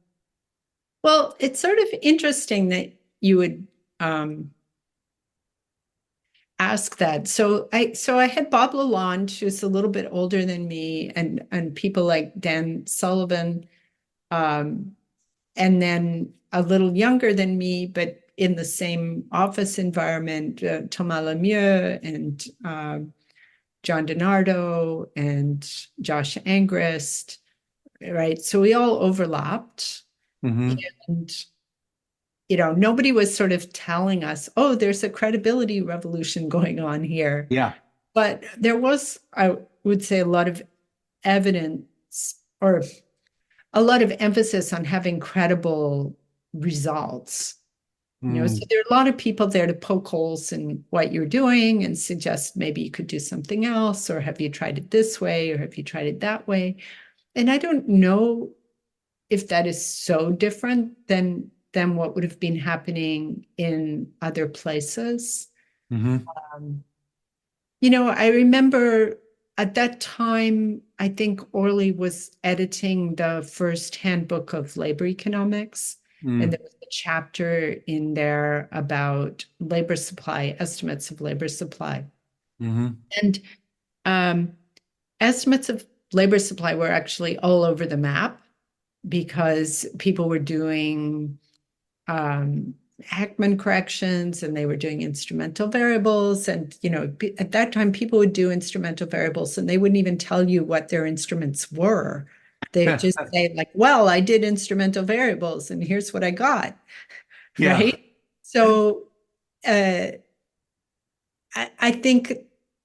Well, it's sort of interesting that you would ask that. So I had Bob Lalonde, who's a little bit older than me, and people like Dan Sullivan, and then a little younger than me, but in the same office environment, Thomas Lemieux and John DiNardo and Josh Angrist, right? So we all overlapped. Mm-hmm. And nobody was sort of telling us, oh, there's a credibility revolution going on here. Yeah. But there was, I would say, a lot of evidence or a lot of emphasis on having credible results. So there are a lot of people there to poke holes in what you're doing and suggest maybe you could do something else, or have you tried it this way, or have you tried it that way? And I don't know if that is so different than what would have been happening in other places. Mm-hmm. I remember at that time, I think Orley was editing the first handbook of labor economics. And there was a chapter in there about labor supply, estimates of labor supply. Mm-hmm. And estimates of labor supply were actually all over the map because people were doing Heckman corrections, and they were doing instrumental variables. And, at that time, people would do instrumental variables and they wouldn't even tell you what their instruments were. They just say like, well, I did instrumental variables and here's what I got. Yeah. Right. So I think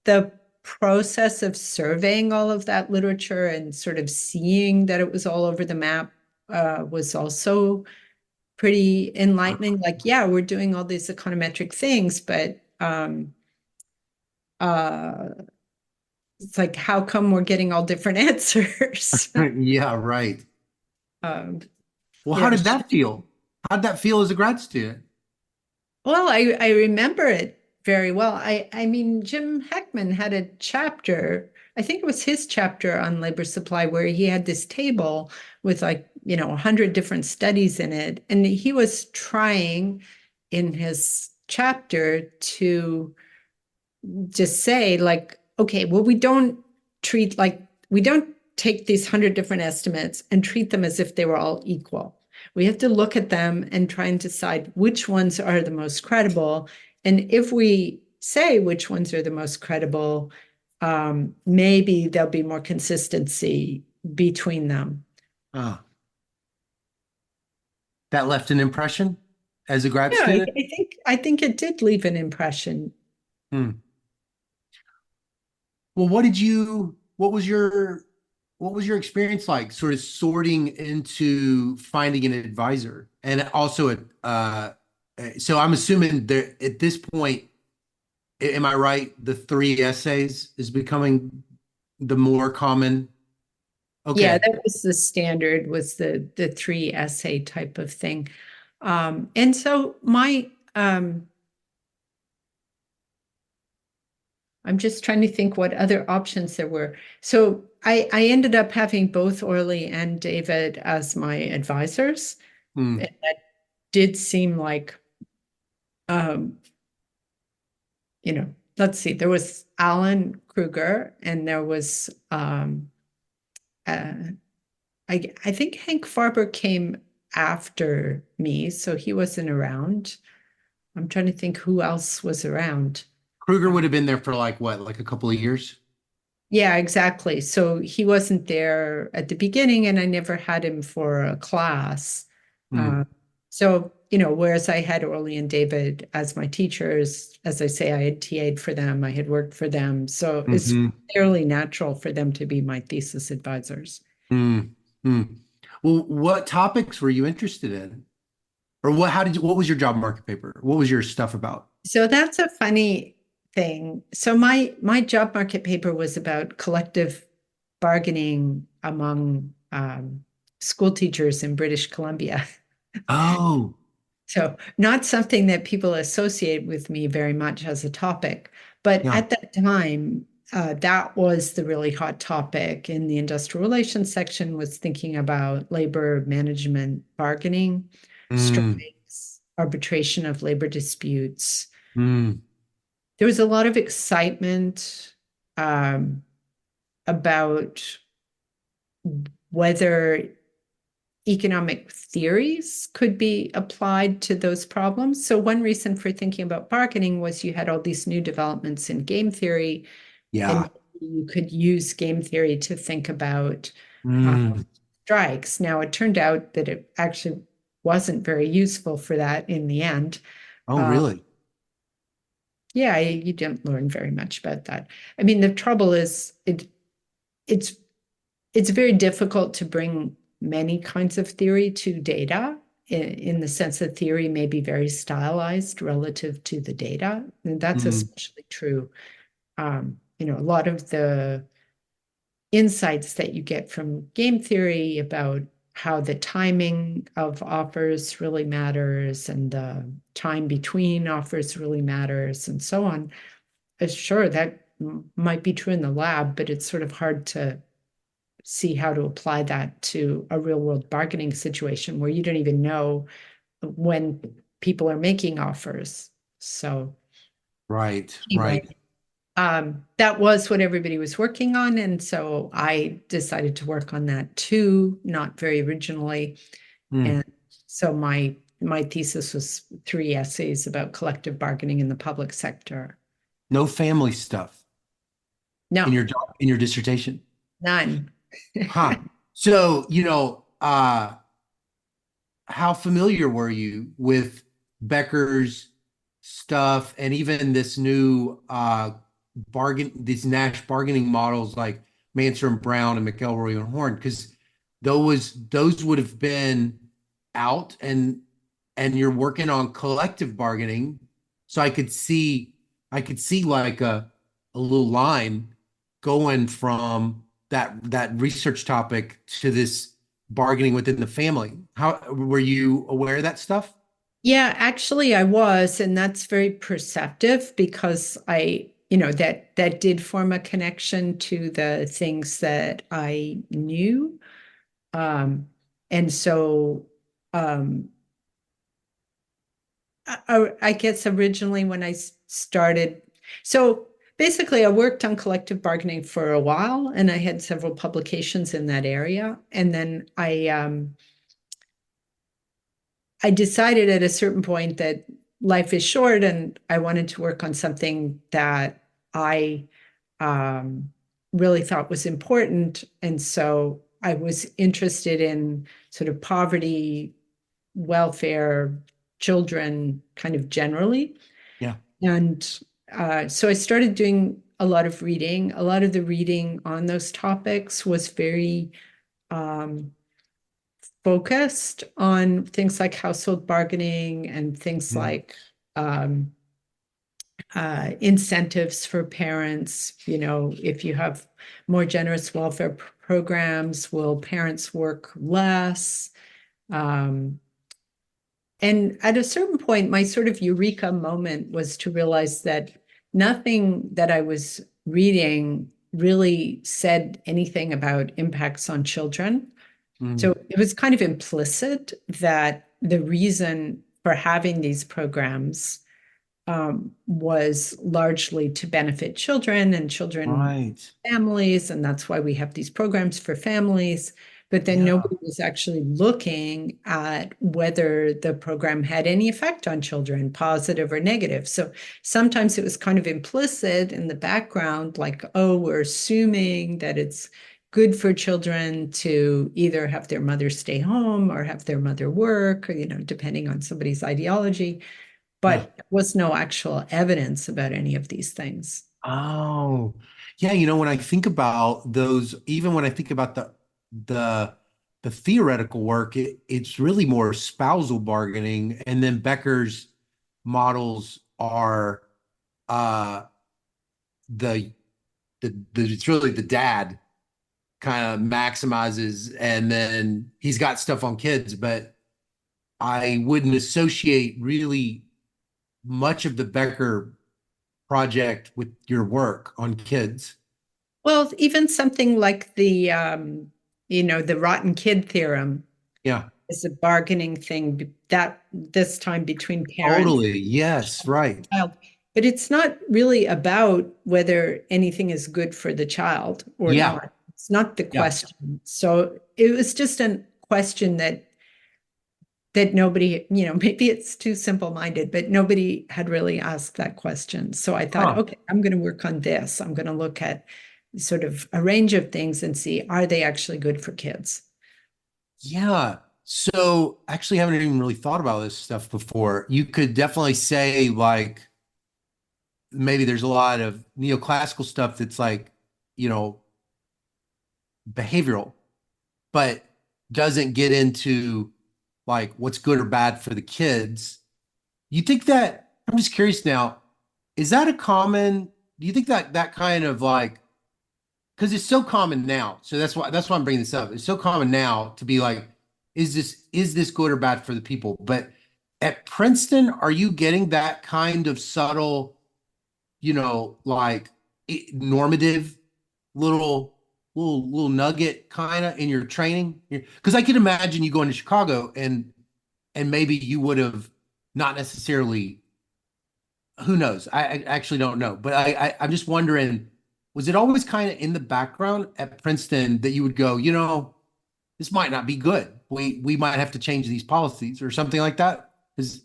the process of surveying all of that literature and sort of seeing that it was all over the map was also pretty enlightening. Like, yeah, we're doing all these econometric things, but it's like, how come we're getting all different answers? Yeah, right. Well, How did that feel? How'd that feel as a grad student? Well, I remember it very well. I mean, Jim Heckman had a chapter, I think it was his chapter on labor supply, where he had this table with like 100 different studies in it. And he was trying in his chapter to just say like, okay, well, we don't take these 100 different estimates and treat them as if they were all equal. We have to look at them and try and decide which ones are the most credible. And if we say which ones are the most credible, maybe there'll be more consistency between them. Oh. That left an impression as a grad Yeah, student? I think it did leave an impression. Hmm. Well, what was your experience like sort of sorting into finding an advisor? And also so I'm assuming there at this point, am I right? The 3 essays is becoming the more common. Yeah, Okay. that was the standard, was the 3 essay type of thing. And so I'm just trying to think what other options there were. So I ended up having both Orley and David as my advisors. Hmm. And that did seem like, let's see, there was Alan Kruger, and there was I think Hank Farber came after me, so he wasn't around. I'm trying to think who else was around. Kruger would have been there for like what, like a couple of years? Yeah, exactly. So he wasn't there at the beginning, and I never had him for a class. Hmm. So, whereas I had Orly and David as my teachers, as I say, I had TA'd for them, I had worked for them. So it's Hmm. fairly natural for them to be my thesis advisors. Hmm. Hmm. Well, what topics were you interested in? Or what was your job market paper? What was your stuff about? So that's a funny thing. So my job market paper was about collective bargaining among school teachers in British Columbia. Oh, So not something that people associate with me very much as a topic. But yeah. at that time, that was the really hot topic in the industrial relations section, was thinking about labor management bargaining, Mm, strikes, arbitration of labor disputes. mm, There was a lot of excitement about whether economic theories could be applied to those problems. So one reason for thinking about bargaining was you had all these new developments in game theory, yeah. and you could use game theory to think about Mm. strikes. Now, it turned out that it actually wasn't very useful for that in the end. Oh, Uh, really? yeah, you didn't learn very much about that. I mean, the trouble is it's very difficult to bring many kinds of theory to data, in the sense that theory may be very stylized relative to the data. And that's Mm, especially true. A lot of the insights that you get from game theory about how the timing of offers really matters, and the time between offers really matters, and so on. Sure, that might be true in the lab, but it's sort of hard to see how to apply that to a real world bargaining situation where you don't even know when people are making offers. So right, anyway, right. that was what everybody was working on. And so I decided to work on that too, not very originally. Mm. And so my thesis was 3 essays about collective bargaining in the public sector. No family stuff in No, your dissertation. none. Huh. So, how familiar were you with Becker's stuff and even this new these Nash bargaining models like Manser and Brown and McElroy and Horn? Because those would have been out, and you're working on collective bargaining. So I could see like a little line going from that research topic to this bargaining within the family. How were you aware of that stuff? Yeah, actually I was, and that's very perceptive because that did form a connection to the things that I knew. Um, And so I guess originally when I started, so basically I worked on collective bargaining for a while, and I had several publications in that area. And then I decided at a certain point that life is short, and I wanted to work on something that I really thought was important. And so I was interested in sort of poverty, welfare, children, kind of generally. Yeah. And so I started doing a lot of reading. A lot of the reading on those topics was very focused on things like household bargaining and things like incentives for parents. You know, if you have more generous welfare programs, will parents work less? And at a certain point, my sort of eureka moment was to realize that nothing that I was reading really said anything about impacts on children. So it was kind of implicit that the reason for having these programs was largely to benefit children and children families, and that's why we have these programs for families. But then nobody was actually looking at whether the program had any effect on children, positive or negative. So sometimes it was kind of implicit in the background, like, oh, we're assuming that it's good for children to either have their mother stay home or have their mother work, or, you know, depending on somebody's ideology. But there was no actual evidence about any of these things. Oh, yeah. You know, when I think about those, even when I think about the theoretical work, it's really more spousal bargaining, and then Becker's models are the it's really the dad kind of maximizes, and then he's got stuff on kids, but I wouldn't associate really much of the Becker project with your work on kids. Well, even something like the, you know, the rotten kid theorem Yeah, is a bargaining thing that this time between parents. totally. Yes, right. Child. But it's not really about whether anything is good for the child or Yeah. not. It's not the Yeah. question. So it was just a question that nobody, you know, maybe it's too simple-minded, but nobody had really asked that question. So I thought, Huh. okay, I'm going to work on this. I'm going to look at sort of a range of things and see, are they actually good for kids? Yeah. So actually, I haven't even really thought about this stuff before. You could definitely say, like, maybe there's a lot of neoclassical stuff that's like, you know, behavioral, but doesn't get into like what's good or bad for the kids. You think that, I'm just curious now, is that a common, do you think that that kind of like, because it's so common now. So that's why I'm bringing this up. It's so common now to be like, is this good or bad for the people? But at Princeton, are you getting that kind of subtle, you know, like normative little nugget kind of in your training? Because I can imagine you going to Chicago and maybe you would have not necessarily, who knows? I actually don't know, but I'm just wondering, was it always kind of in the background at Princeton that you would go, you know, this might not be good. We might have to change these policies or something like that? Is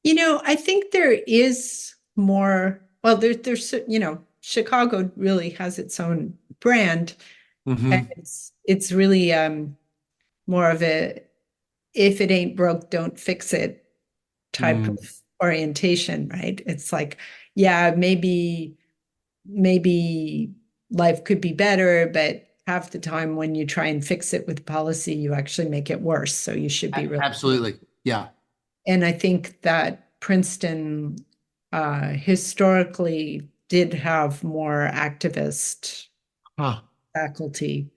You know, I think there is more, well, there's, you know, Chicago really has its own brand. And Mhm. it's really more of a, if it ain't broke, don't fix it type of Mm. orientation, right? It's like, yeah, maybe life could be better, but half the time when you try and fix it with policy, you actually make it worse. So you should be really. Absolutely. Yeah. And I think that Princeton historically did have more activist Huh. faculty.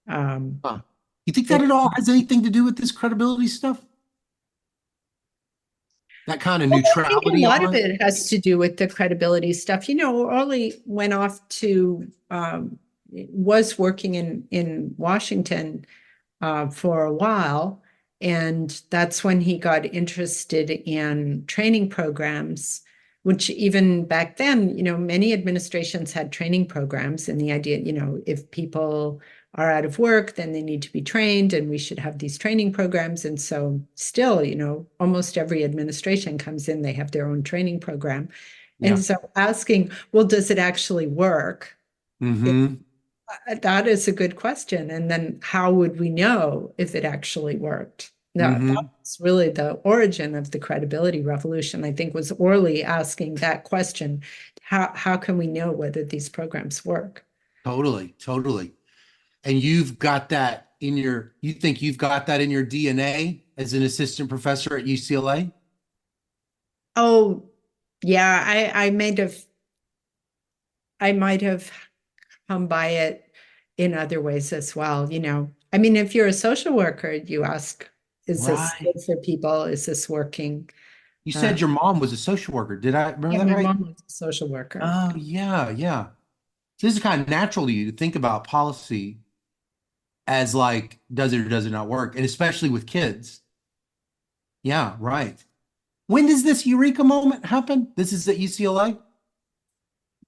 Huh. You think that It, at all has anything to do with this credibility stuff? That kind of well, I think a neutrality lot of on it? it has to do with the credibility stuff. You know, Orley went off to was working in Washington for a while. And that's when he got interested in training programs, which even back then, many administrations had training programs, and the idea, if people are out of work, then they need to be trained, and we should have these training programs. And so still, almost every administration comes in, they have their own training program. Yeah. And so asking, well, does it actually work? Mm-hmm. That is a good question. And then how would we know if it actually worked? No, Mm-hmm. that's really the origin of the credibility revolution, I think, was Orley asking that question. How can we know whether these programs work? Totally, totally. And you've got that you think you've got that in your DNA as an assistant professor at UCLA? Oh, yeah, I might have come by it in other ways as well. I mean, if you're a social worker, you ask, is this Right. good for people? Is this working? You said your mom was a social worker. Did I remember Yeah, that my right? mom was a social worker. Oh, yeah, yeah. So this is kind of natural to you to think about policy as like, does it or does it not work? And especially with kids. Yeah, right. When does this eureka moment happen? This is at UCLA?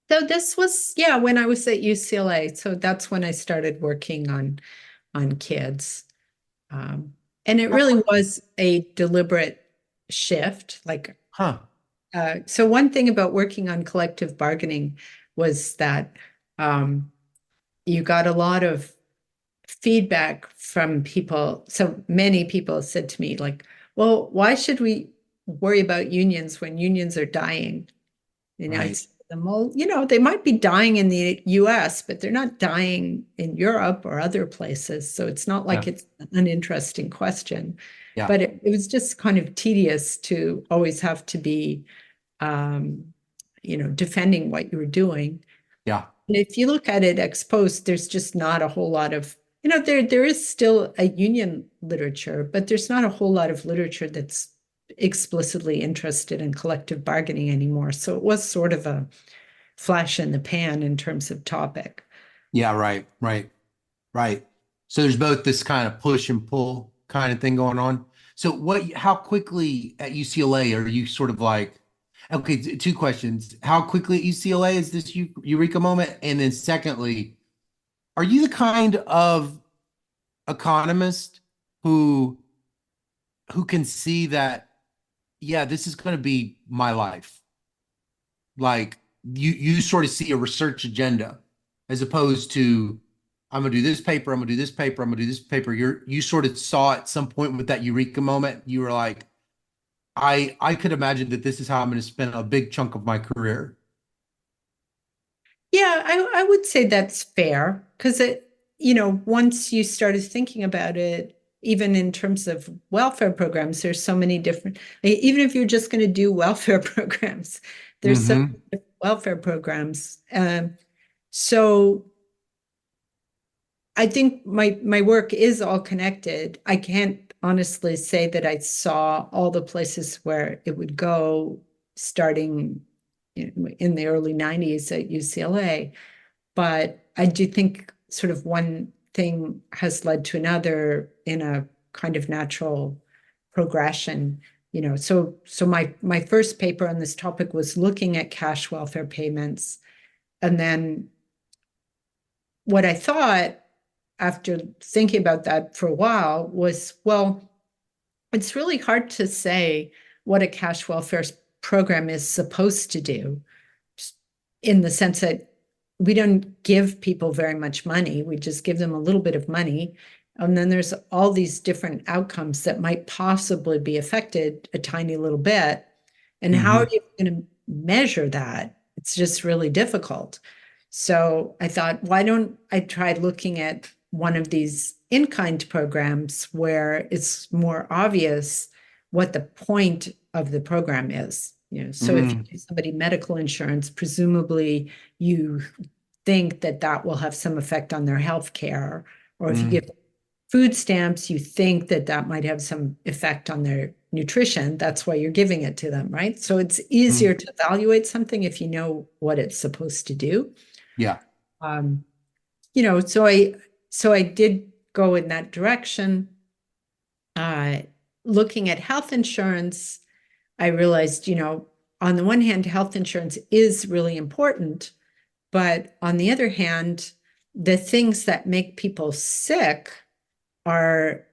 So this was, yeah, when I was at UCLA. So that's when I started working on kids. And it really was a deliberate shift. Like, Huh. so one thing about working on collective bargaining was that you got a lot of feedback from people. So many people said to me, like, well, why should we worry about unions when unions are dying? And I Right. said to them, well, they might be dying in the US, but they're not dying in Europe or other places. So it's not like Yeah. it's an uninteresting question. Yeah. But it was just kind of tedious to always have to be, defending what you were doing. Yeah. And if you look at it ex post, there's just not a whole lot of, there is still a union literature, but there's not a whole lot of literature that's explicitly interested in collective bargaining anymore. So it was sort of a flash in the pan in terms of topic. Yeah, right, right, right. So there's both this kind of push and pull kind of thing going on. So how quickly at UCLA are you sort of like, okay, two questions. How quickly at UCLA is this eureka moment? And then secondly, are you the kind of economist who can see that, yeah, this is going to be my life? Like you sort of see a research agenda as opposed to I'm gonna do this paper, I'm gonna do this paper, I'm gonna do this paper. You sort of saw at some point with that eureka moment, you were like, I could imagine that this is how I'm gonna spend a big chunk of my career. Yeah, I would say that's fair because once you started thinking about it, even in terms of welfare programs, there's so many different, even if you're just going to do welfare programs, there's so many Mm-hmm. different welfare programs. So I think my work is all connected. I can't honestly say that I saw all the places where it would go starting in the early 90s at UCLA. But I do think sort of one thing has led to another in a kind of natural progression. So my first paper on this topic was looking at cash welfare payments. And then what I thought after thinking about that for a while was, well, it's really hard to say what a cash welfare program is supposed to do, in the sense that we don't give people very much money. We just give them a little bit of money. And then there's all these different outcomes that might possibly be affected a tiny little bit. And how Mm-hmm. are you going to measure that? It's just really difficult. So I thought, why don't I try looking at one of these in-kind programs where it's more obvious what the point of the program is. So if you Mm-hmm. give somebody medical insurance, presumably you think that that will have some effect on their health care. Or if you give food stamps, you think that that might have some effect on their nutrition. That's why you're giving it to them, right? So it's easier to evaluate something if you know what it's supposed to do. Yeah. Um, so I did go in that direction, looking at health insurance, I realized, on the one hand, health insurance is really important, but on the other hand, the things that make people sick are,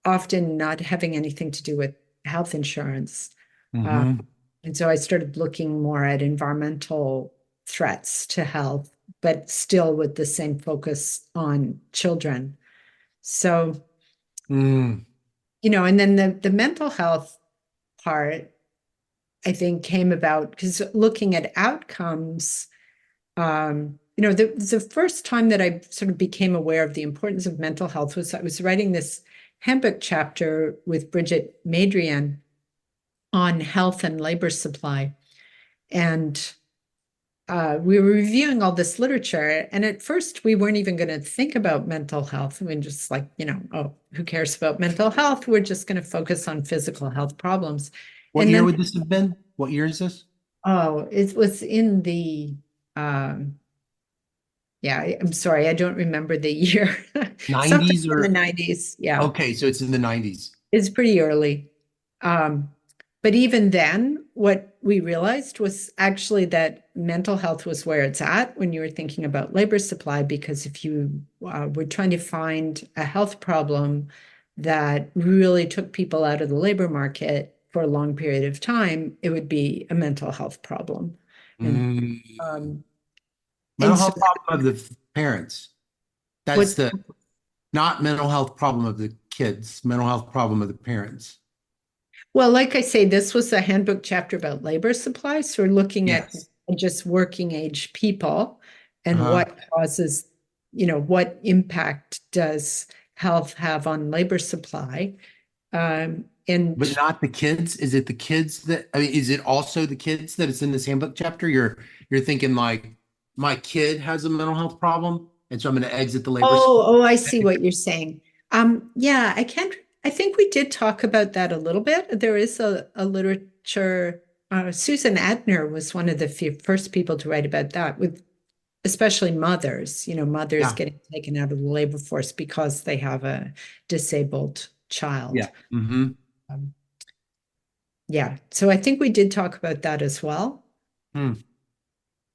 often not having anything to do with health insurance. Mm-hmm. And so I started looking more at environmental threats to health, but still with the same focus on children. So, Mm. and then the mental health part, I think, came about because looking at outcomes, the first time that I sort of became aware of the importance of mental health was I was writing this handbook chapter with Bridget Madrian on health and labor supply. And we were reviewing all this literature. And at first, we weren't even going to think about mental health. We were just like, oh, who cares about mental health? We're just going to focus on physical health problems. What And year then, would this have been? What year is this? oh, it was in the, yeah, I'm sorry, I don't remember the year. Something 90s in or the 90s. Yeah, okay, so it's in the 90s. it's pretty early. But even then, what we realized was actually that mental health was where it's at when you were thinking about labor supply, because if you were trying to find a health problem that really took people out of the labor market for a long period of time, it would be a mental health problem. And, Mental and so health problem of the parents. That's what's the not mental health problem of the kids, mental health problem of the parents. Well, like I say, this was a handbook chapter about labor supply. So we're looking at Yes. just working age people and Uh-huh. what causes, what impact does health have on labor supply? But And not the kids. Is it the kids that, I mean, is it also the kids that it's in this handbook chapter? You're thinking like, my kid has a mental health problem, and so I'm going to exit the labor supply. I see what you're saying. Yeah, I think we did talk about that a little bit. There is a literature, Susan Adner was one of the first people to write about that, with especially mothers, mothers Yeah. getting taken out of the labor force because they have a disabled Yeah. child. Mm-hmm. Um, yeah, so I think we did talk about that as well. Hmm.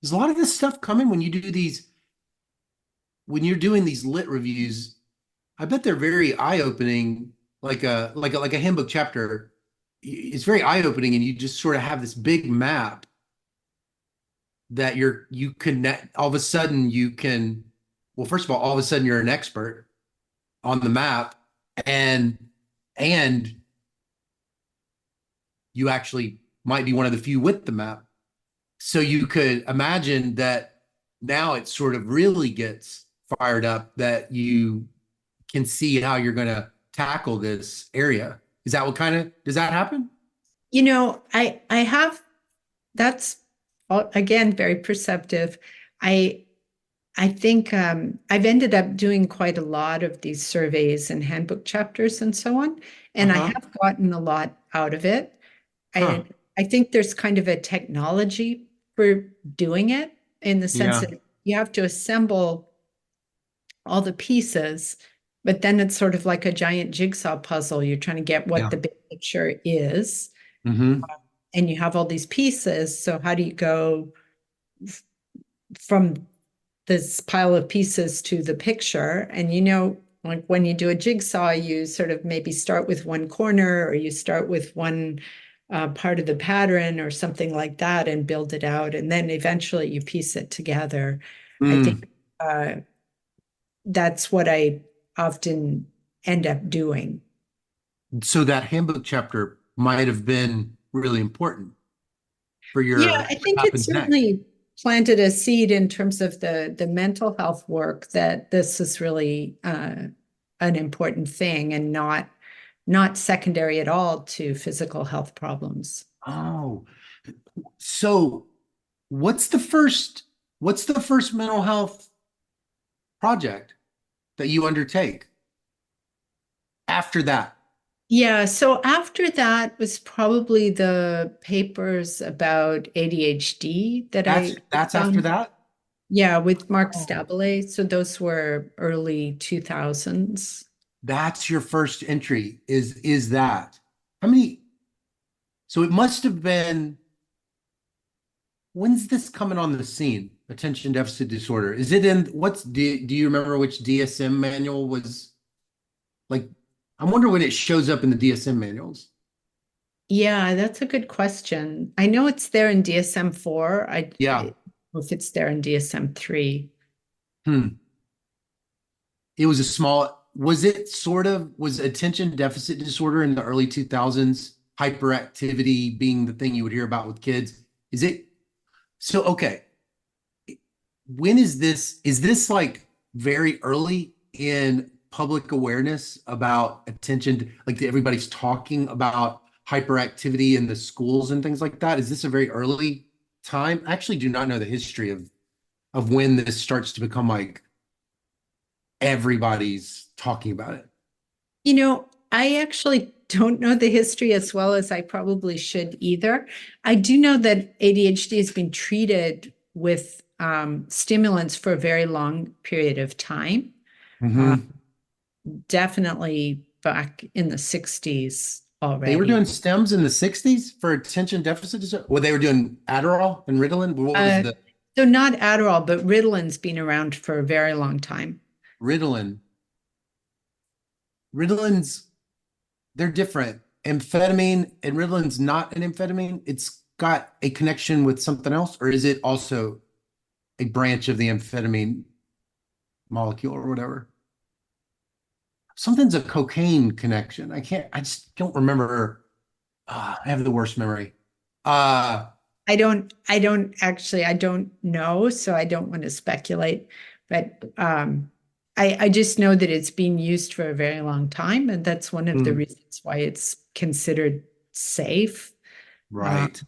There's a lot of this stuff coming when you do these, when you're doing these lit reviews. I bet they're very eye-opening, like a handbook chapter. It's very eye-opening, and you just sort of have this big map that you connect. All of a sudden, you can. Well, first of all of a sudden, you're an expert on the map, and and you actually might be one of the few with the map. So you could imagine that now it sort of really gets fired up that you can see how you're going to tackle this area. Is that what kind of, does that happen? I have, that's again very perceptive. I I think I've ended up doing quite a lot of these surveys and handbook chapters and so on, and I Uh-huh. have gotten a lot out of it. Huh. I think there's kind of a technology for doing it, in the sense Yeah. that you have to assemble all the pieces, but then it's sort of like a giant jigsaw puzzle. You're trying to get what Yeah. the big picture is, Mm-hmm. and you have all these pieces. So how do you go from this pile of pieces to the picture? And like when you do a jigsaw, you sort of maybe start with one corner, or you start with one part of the pattern or something like that and build it out. And then eventually you piece it together. I think Mm. uh, that's what I often end up doing. So that handbook chapter might have been really important for Yeah, your I what think it happens next. certainly planted a seed in terms of the mental health work, that this is really an important thing, and not secondary at all to physical health problems. Oh, so what's the first mental health project that you undertake after that? Yeah, so after that was probably the papers about ADHD that I That's after found. that? Yeah, with Mark Oh. Stabile. So those were early 2000s. That's your first entry, is that. How many? So it must have been, when's this coming on the scene? Attention deficit disorder. Is it in do you remember which DSM manual was like? I wonder when it shows up in the DSM manuals. Yeah, that's a good question. I know it's there in DSM-4. I Yeah. don't know if it's there in DSM-3. Hmm. It was was it was attention deficit disorder in the early 2000s, hyperactivity being the thing you would hear about with kids? Is it so? Okay. When is this like very early in public awareness about attention? Like everybody's talking about hyperactivity in the schools and things like that. Is this a very early time? I actually do not know the history of when this starts to become like everybody's talking about it. I actually don't know the history as well as I probably should either. I do know that ADHD has been treated with stimulants for a very long period of time. Uh, Mhm. Definitely back in the 60s They were doing already. stems in the 60s for attention deficit disorder. Well, they were doing Adderall and Ritalin. What was Uh, the so not Adderall, but Ritalin's been around for a very long time. Ritalin? Ritalin's they're different. Amphetamine and Ritalin's not an amphetamine. It's got a connection with something else, or is it also a branch of the amphetamine molecule or whatever? Something's a cocaine connection. I just don't remember. I have the worst memory. Uh, I don't know, so I don't want to speculate, but I just know that it's been used for a very long time, and that's one of the hmm, reasons why it's considered safe. Uh, right.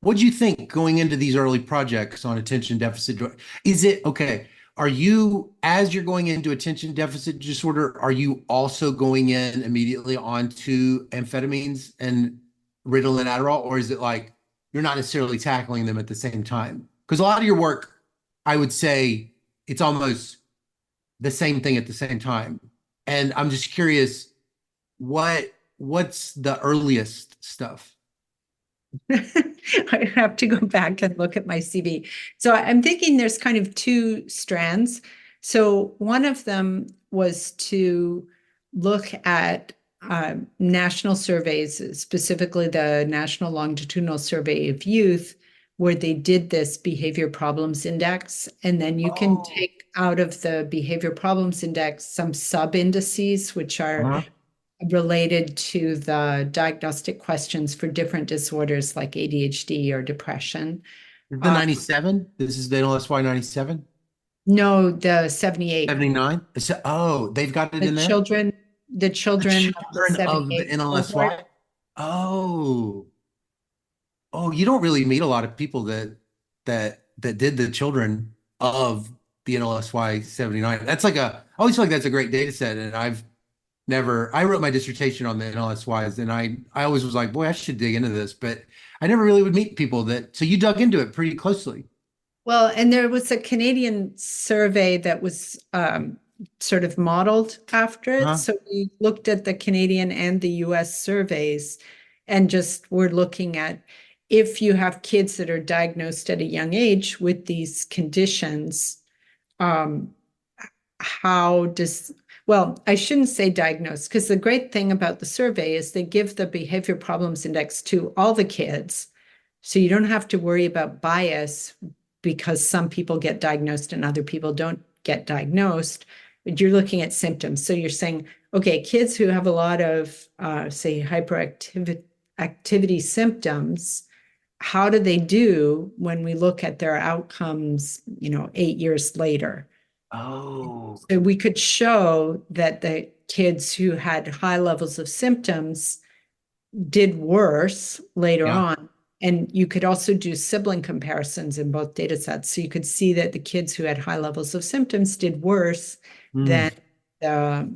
What do you think going into these early projects on attention deficit? Is it okay? Are you, as you're going into attention deficit disorder, are you also going in immediately onto amphetamines and Ritalin, Adderall, or is it like you're not necessarily tackling them at the same time? Because a lot of your work, I would say, it's almost the same thing at the same time. And I'm just curious, what's the earliest stuff? I have to go back and look at my CV. So I'm thinking there's kind of two strands. So one of them was to look at national surveys, specifically the National Longitudinal Survey of Youth, where they did this behavior problems index. And then you can Oh, take out of the behavior problems index some sub indices, which are uh-huh. related to the diagnostic questions for different disorders like ADHD or depression. The Uh, 97? This is the NLSY 97? no, the 78. 79? Oh, they've got it The in there? children, the The children of the children of the 78 cohort. NLSY? Oh, oh, you don't really meet a lot of people that did the children of the NLSY 79. That's like I always feel like that's a great data set. And I wrote my dissertation on the NLSYs and I always was like, boy, I should dig into this, but I never really would meet people so you dug into it pretty closely. Well, and there was a Canadian survey that was sort of modeled after it. Huh? So we looked at the Canadian and the US surveys and just were looking at if you have kids that are diagnosed at a young age with these conditions, um, how does, well, I shouldn't say diagnosed, because the great thing about the survey is they give the behavior problems index to all the kids. So you don't have to worry about bias because some people get diagnosed and other people don't get diagnosed. But you're looking at symptoms. So you're saying, okay, kids who have a lot of, say, hyperactivity symptoms, how do they do when we look at their outcomes, 8 years later? Oh, So we could show that the kids who had high levels of symptoms did worse later yeah. on. And you could also do sibling comparisons in both data sets. So you could see that the kids who had high levels of symptoms did worse Hmm. than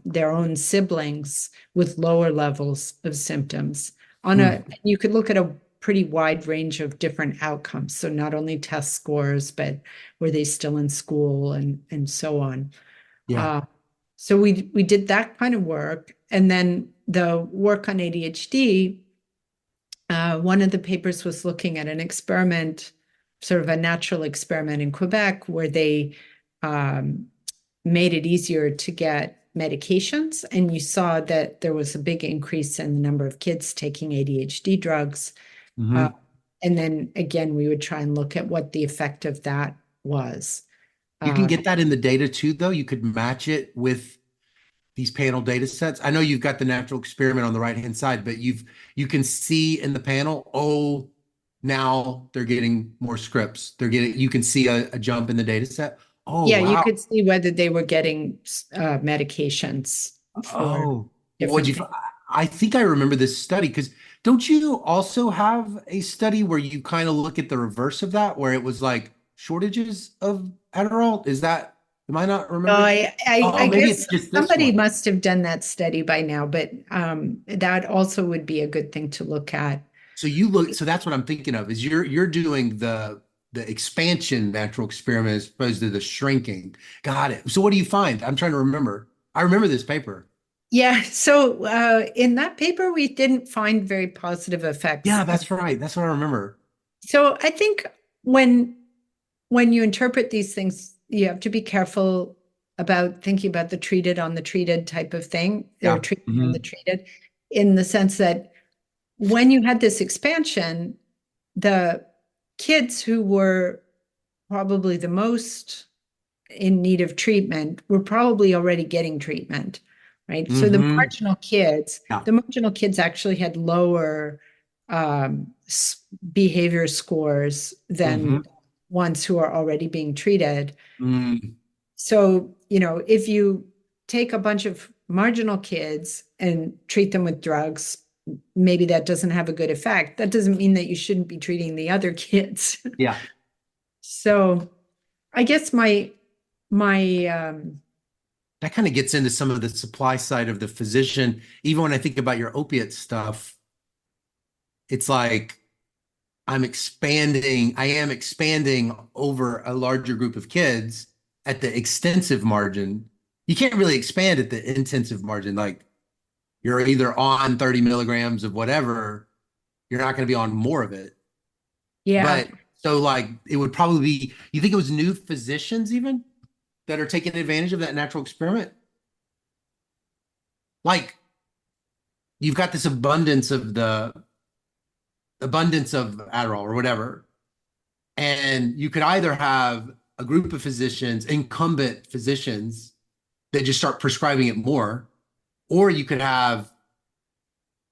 their own siblings with lower levels of symptoms. Hmm. You could look at a pretty wide range of different outcomes. So not only test scores, but were they still in school and so on. Yeah. So we did that kind of work. And then the work on ADHD, one of the papers was looking at an experiment, sort of a natural experiment in Quebec, where they made it easier to get medications. And you saw that there was a big increase in the number of kids taking ADHD drugs. Mhm. And then again, we would try and look at what the effect of that was. You can get that in the data too, though. You could match it with these panel data sets. I know you've got the natural experiment on the right-hand side, but you can see in the panel, oh, now they're getting more scripts. You can see a jump in the data set. Oh, Yeah, you wow. could see whether they were getting medications for Oh, different what'd you, things. I think I remember this study because don't you also have a study where you kind of look at the reverse of that, where it was like shortages of Adderall? Am I not remembering? I Oh, maybe guess it's just this somebody one. must have done that study by now, but that also would be a good thing to look at. So that's what I'm thinking of is you're doing the expansion natural experiment as opposed to the shrinking. Got it. So what do you find? I'm trying to remember. I remember this paper. Yeah, so in that paper, we didn't find very positive effects. Yeah, that's right. That's what I remember. So I think when you interpret these things, you have to be careful about thinking about the treated on the treated type of thing, or Yeah. treated on the Mhm. treated, in the sense that when you had this expansion, the kids who were probably the most in need of treatment were probably already getting treatment, right? So Mhm. Yeah. the marginal kids actually had lower behavior scores than Mhm. ones who are already being treated. Mm. So, if you take a bunch of marginal kids and treat them with drugs, maybe that doesn't have a good effect. That doesn't mean that you shouldn't be treating the other kids. Yeah. So I guess my That kind of gets into some of the supply side of the physician. Even when I think about your opiate stuff, it's like I am expanding over a larger group of kids at the extensive margin. You can't really expand at the intensive margin. Like you're either on 30 milligrams of whatever, you're not going to be on more of it. yeah. But so like it would probably be, you think it was new physicians even that are taking advantage of that natural experiment? Like you've got this abundance of Adderall or whatever. And you could either have a group of physicians, incumbent physicians, that just start prescribing it more, or you could have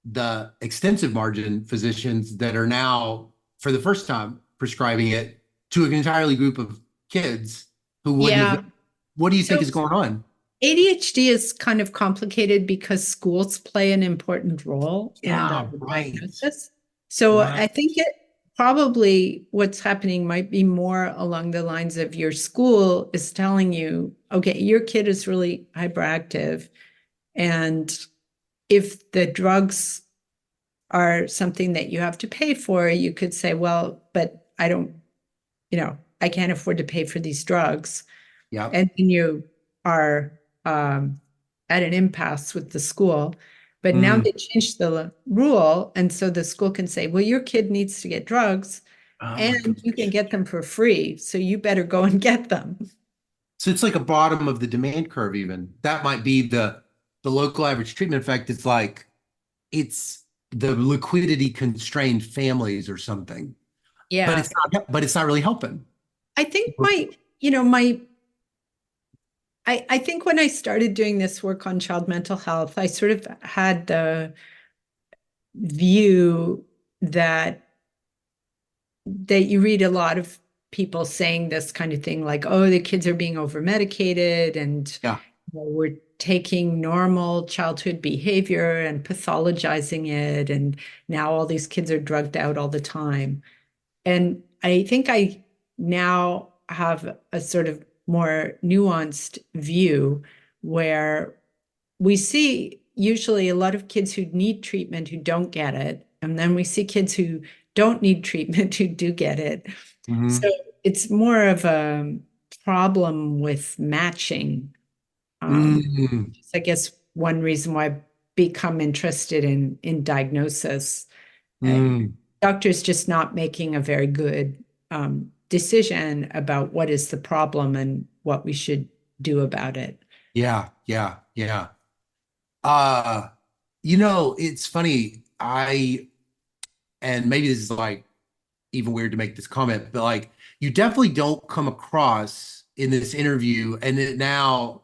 the extensive margin physicians that are now, for the first time, prescribing it to an entirely group of kids who wouldn't Yeah. have. What do you think So is going on? ADHD is kind of complicated because schools play an important role in Yeah, the right. diagnosis. So Right. I think it probably what's happening might be more along the lines of your school is telling you, okay, your kid is really hyperactive. And if the drugs are something that you have to pay for, you could say, well, but I can't afford to pay for these drugs. Yep. And then you are at an impasse with the school. But now Mm. they changed the rule. And so the school can say, well, your kid needs to get drugs Oh my and you can goodness. get them for free. So you better go and get them. So it's like a bottom of the demand curve, even. That might be the local average treatment effect. It's like it's the liquidity constrained families or something. Yeah. But it's not really helping. I think I think when I started doing this work on child mental health, I sort of had the view that you read a lot of people saying this kind of thing, like, oh, the kids are being over medicated and Yeah. we're taking normal childhood behavior and pathologizing it. And now all these kids are drugged out all the time. And I think I now have a sort of more nuanced view where we see usually a lot of kids who need treatment who don't get it. And then we see kids who don't need treatment who do get it. Mhm. So it's more of a problem with matching. Mm. I guess one reason why I've become interested in diagnosis. Uh, Mm. Doctors just not making a very good decision about what is the problem and what we should do about it. Yeah, yeah, yeah. Uh, you know, it's funny. And maybe this is like even weird to make this comment, but like you definitely don't come across in this interview, and it now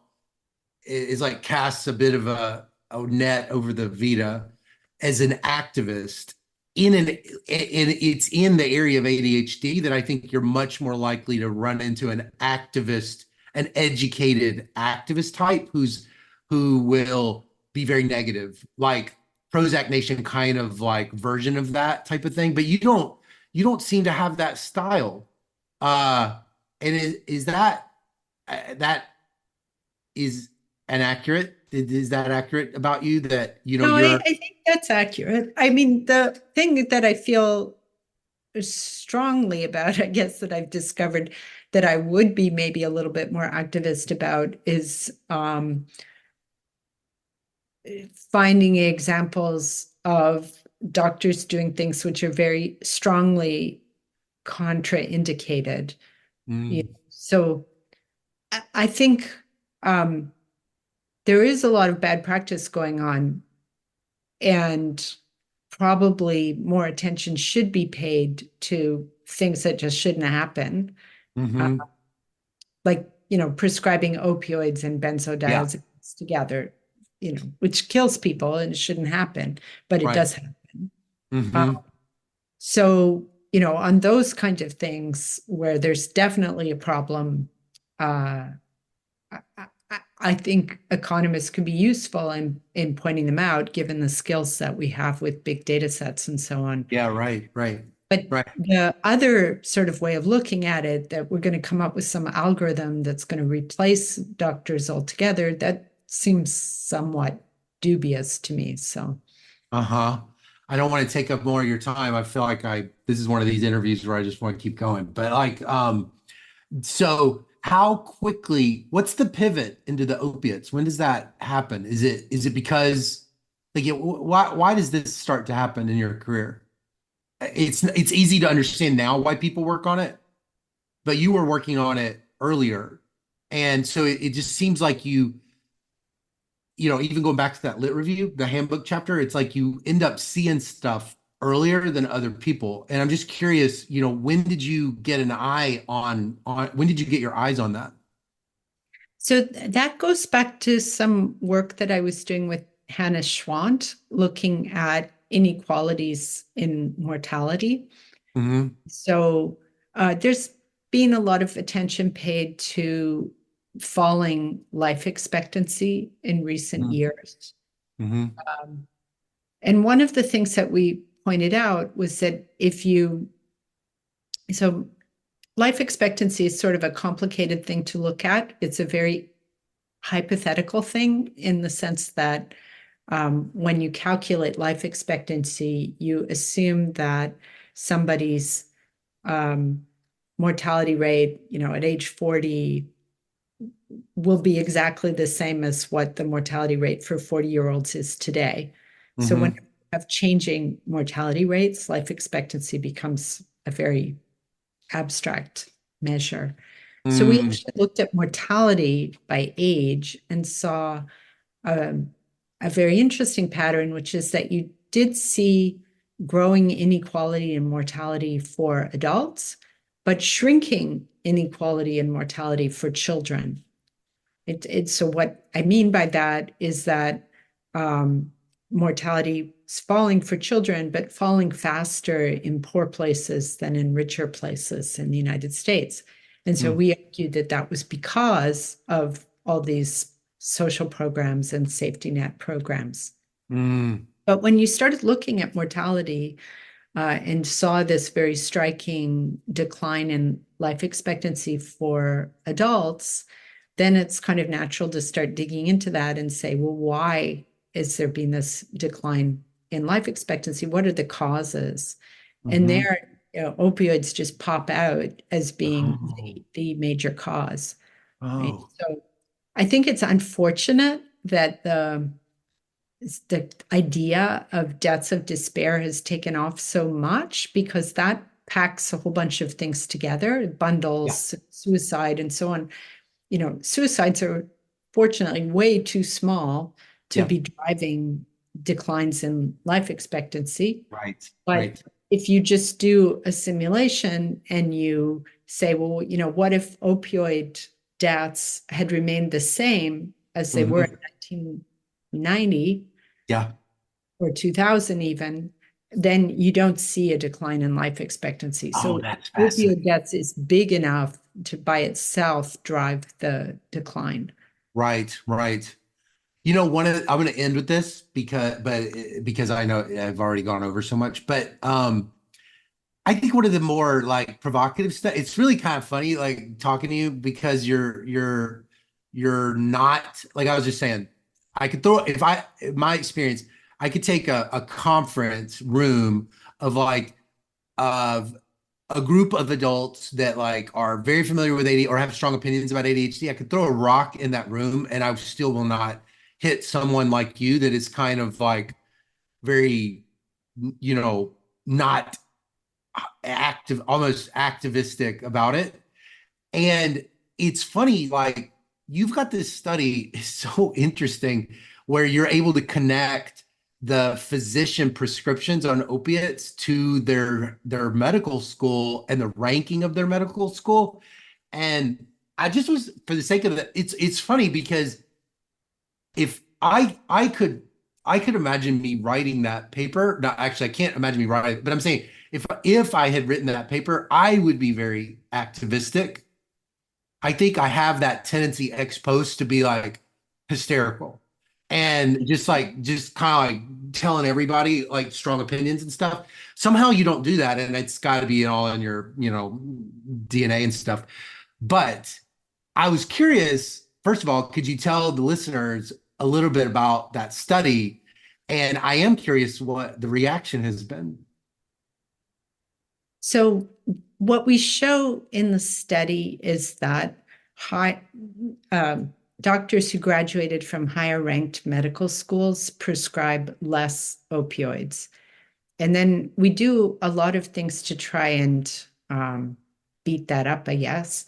is like casts a bit of a net over the Vita as an activist it's in the area of ADHD that I think you're much more likely to run into an activist, an educated activist type who will be very negative, like Prozac Nation kind of like version of that type of thing. But you don't seem to have that style. And is that that is inaccurate? Is that accurate about you that No, you're I think that's accurate. I mean, the thing that I feel strongly about, I guess, that I've discovered that I would be maybe a little bit more activist about is finding examples of doctors doing things which are very strongly contraindicated. mm, So I think there is a lot of bad practice going on, and probably more attention should be paid to things that just shouldn't happen, hmm like prescribing opioids and yeah, benzodiazepines together, which kills people and it shouldn't happen, but it right. does happen. Uh, hmm so on those kinds of things where there's definitely a problem, uh, I think economists could be useful in pointing them out, given the skill set we have with big data sets and so on. Yeah, right, right, But right. the other sort of way of looking at it, that we're going to come up with some algorithm that's going to replace doctors altogether, that seems somewhat dubious to me. So, Uh-huh. I don't want to take up more of your time. I feel like this is one of these interviews where I just want to keep going. But like, so how quickly, what's the pivot into the opiates? When does that happen? Is it because like why does this start to happen in your career? It's easy to understand now why people work on it, but you were working on it earlier. And so it just seems like even going back to that lit review, the handbook chapter, it's like you end up seeing stuff earlier than other people. And I'm just curious, when did you get an eye on when did you get your eyes on that? so that goes back to some work that I was doing with Hannah Schwant, looking at inequalities in mortality. Hmm So there's been a lot of attention paid to falling life expectancy in recent years. hmm Um, and one of the things that we pointed out was that so life expectancy is sort of a complicated thing to look at. It's a very hypothetical thing in the sense that when you calculate life expectancy, you assume that somebody's mortality rate, at age 40 will be exactly the same as what the mortality rate for 40-year-olds is today. So when hmm you have changing mortality rates, life expectancy becomes a very abstract measure. So we mm actually looked at mortality by age and saw um, a very interesting pattern, which is that you did see growing inequality in mortality for adults, but shrinking inequality in mortality for children. So what I mean by that is that mortality is falling for children, but falling faster in poor places than in richer places in the United States. And so mm we argued that that was because of all these social programs and safety net programs. mm But when you started looking at mortality and saw this very striking decline in life expectancy for adults, then it's kind of natural to start digging into that and say, well, why is there been this decline in life expectancy? What are the causes? And Mhm. there, opioids just pop out as being Oh, the major cause, right? oh, So I think it's unfortunate that the idea of deaths of despair has taken off so much, because that packs a whole bunch of things together, it yeah, bundles suicide and so on. Suicides are fortunately way too small to yeah, be driving declines in life expectancy. right, But right. if you just do a simulation and you say, well, what if opioid deaths had remained the same as they were in Mhm. 1990 Yeah. or 2000 even, then you don't see a decline in life expectancy. Oh, So that's opioid fascinating. deaths is big enough to by itself drive the decline. Right, right. I'm going to end with this because I know I've already gone over so much, but I think one of the more like provocative stuff, it's really kind of funny, like talking to you because you're not like I was just saying, I could throw if I my experience, I could take a conference room of like of a group of adults that like are very familiar with ADHD or have strong opinions about ADHD. I could throw a rock in that room and I still will not hit someone like you that is kind of like very, you know, not active, almost activistic about it. And it's funny, like you've got this study is so interesting where you're able to connect the physician prescriptions on opiates to their medical school and the ranking of their medical school. And I just was for the sake of that, it's funny because if I could imagine me writing that paper. No, actually, I can't imagine me writing it, but I'm saying if I had written that paper, I would be very activistic. I think I have that tendency ex post to be like hysterical and just kind of like telling everybody like strong opinions and stuff. Somehow you don't do that, and it's got to be all in your DNA and stuff. But I was curious, first of all, could you tell the listeners a little bit about that study? And I am curious what the reaction has been. So what we show in the study is that high doctors who graduated from higher ranked medical schools prescribe less opioids. And then we do a lot of things to try and beat that up, I guess.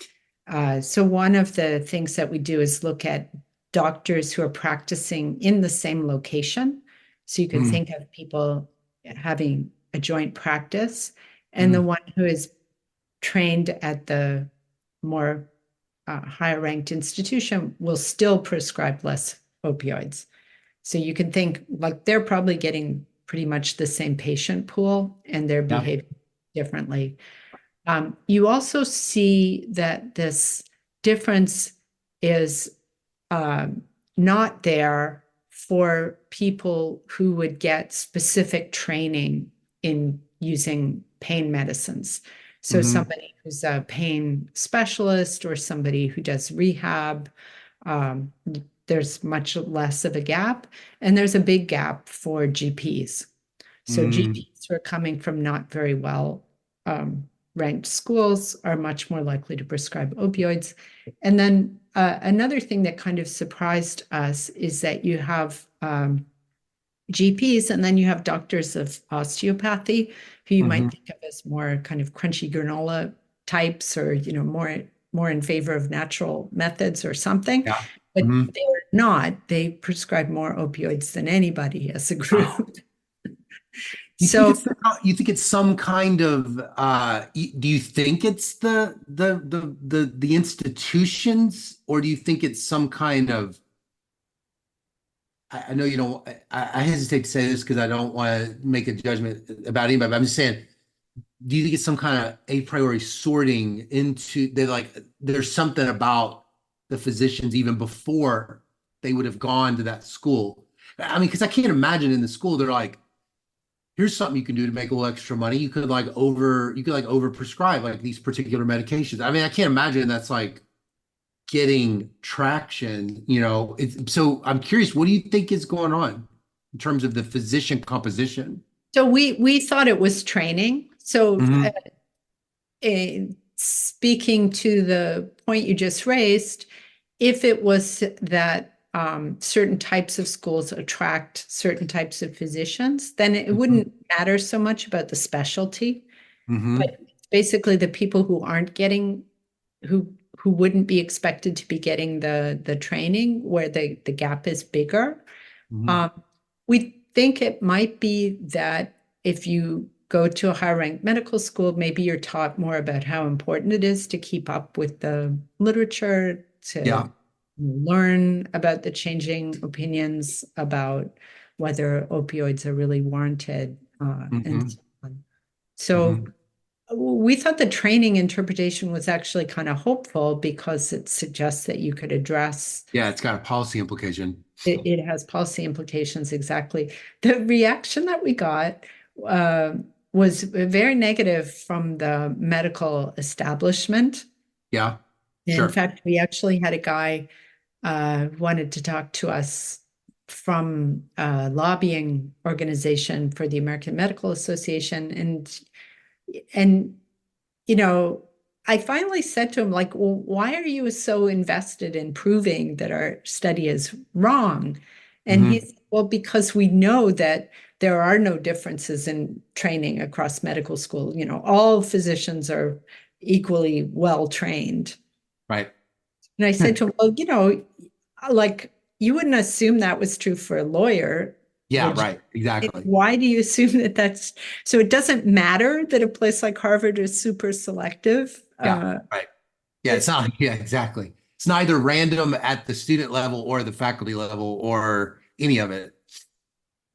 So one of the things that we do is look at doctors who are practicing in the same location. So you can Mm, think of people having a joint practice, and the mm, one who is trained at the more higher ranked institution will still prescribe less opioids. So you can think like they're probably getting pretty much the same patient pool and they're yeah. behaving differently. You also see that this difference is um, not there for people who would get specific training in using pain medicines. So Hmm. somebody who's a pain specialist or somebody who does rehab, um, there's much less of a gap. And there's a big gap for GPs. So Mm, GPs who are coming from not very well ranked schools are much more likely to prescribe opioids. And then another thing that kind of surprised us is that you have GPs and then you have doctors of osteopathy who you hmm. might think of as more kind of crunchy granola types or more in favor of natural methods or something. Yeah. But Hmm. they're not. They prescribe more opioids than anybody as a Oh. group. So You think it's some kind of do you think it's the institutions or do you think it's some kind of I know you don't I hesitate to say this because I don't want to make a judgment about anybody, but I'm just saying, do you think it's some kind of a priori sorting into they like there's something about the physicians even before they would have gone to that school? I mean, because I can't imagine in the school they're like here's something you can do to make a little extra money. You could like over prescribe like these particular medications. I mean, I can't imagine that's like getting traction, so I'm curious, what do you think is going on in terms of the physician composition? we thought it was training. So, Mhm. speaking to the point you just raised, if it was that certain types of schools attract certain types of physicians, then it Mhm. wouldn't matter so much about the specialty. Mhm. But basically, the people who aren't getting, who wouldn't be expected to be getting the training, where the gap is bigger. Mhm. Um, we think it might be that if you go to a higher ranked medical school, maybe you're taught more about how important it is to keep up with the literature, Yeah. to learn about the changing opinions about whether opioids are really warranted, and Mhm. so on. So Mhm. we thought the training interpretation was actually kind of hopeful because it suggests that you could address Yeah, it's got a policy implication. it has policy implications, exactly. The reaction that we got uh, was very negative from the medical establishment. Yeah, In sure. fact, we actually had a guy wanted to talk to us from a lobbying organization for the American Medical Association, and you know, I finally said to him, like, well, why are you so invested in proving that our study is wrong? And he Hmm. said, well, because we know that there are no differences in training across medical school. All physicians are equally well trained. Right. And I said to him, well, like, you wouldn't assume that was true for a lawyer, Yeah, would you? right. Exactly. Why do you assume that that's so? It doesn't matter that a place like Harvard is super selective. Yeah, right. Yeah, it's It's not, yeah, exactly. It's neither random at the student level or the faculty level or any of it.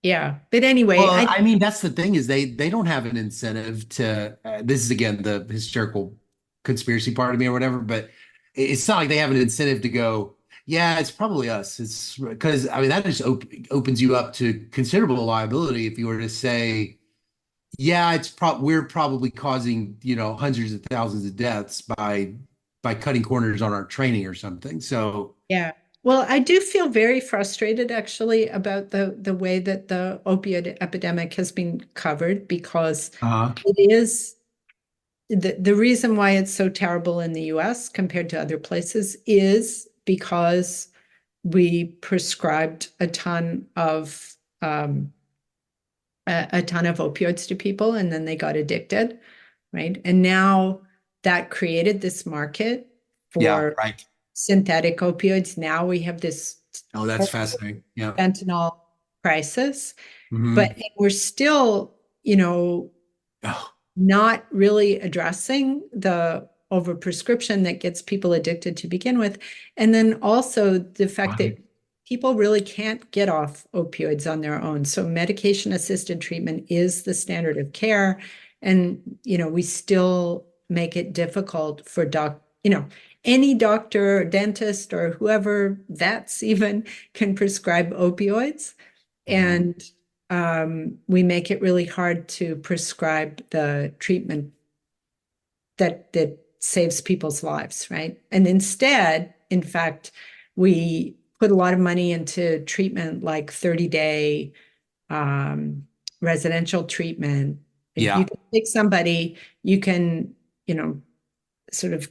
Yeah, but anyway, Well, I mean, that's the thing is they don't have an incentive to this is again the hysterical conspiracy part of me or whatever, but it's not like they have an incentive to go, yeah, it's probably us. It's because I mean that just opens you up to considerable liability if you were to say, yeah, we're probably causing, hundreds of thousands of deaths by cutting corners on our training or something. So, yeah. Well, I do feel very frustrated actually about the way that the opioid epidemic has been covered, because uh, it is the reason why it's so terrible in the US compared to other places is because we prescribed a ton of opioids to people, and then they got addicted, right? And now that created this market yeah, for right. synthetic opioids. Now we have this Oh, that's horrible fascinating. Yeah. fentanyl crisis, Hmm. but we're still, Oh, not really addressing the overprescription that gets people addicted to begin with. And then also the fact right. that people really can't get off opioids on their own. So medication assisted treatment is the standard of care. And, we still make it difficult for any doctor or dentist or whoever, vets even, can prescribe opioids. Mhm. And we make it really hard to prescribe the treatment that saves people's lives, right? And instead, in fact, we put a lot of money into treatment like 30-day residential treatment. If you Yeah. can take somebody, you can, sort of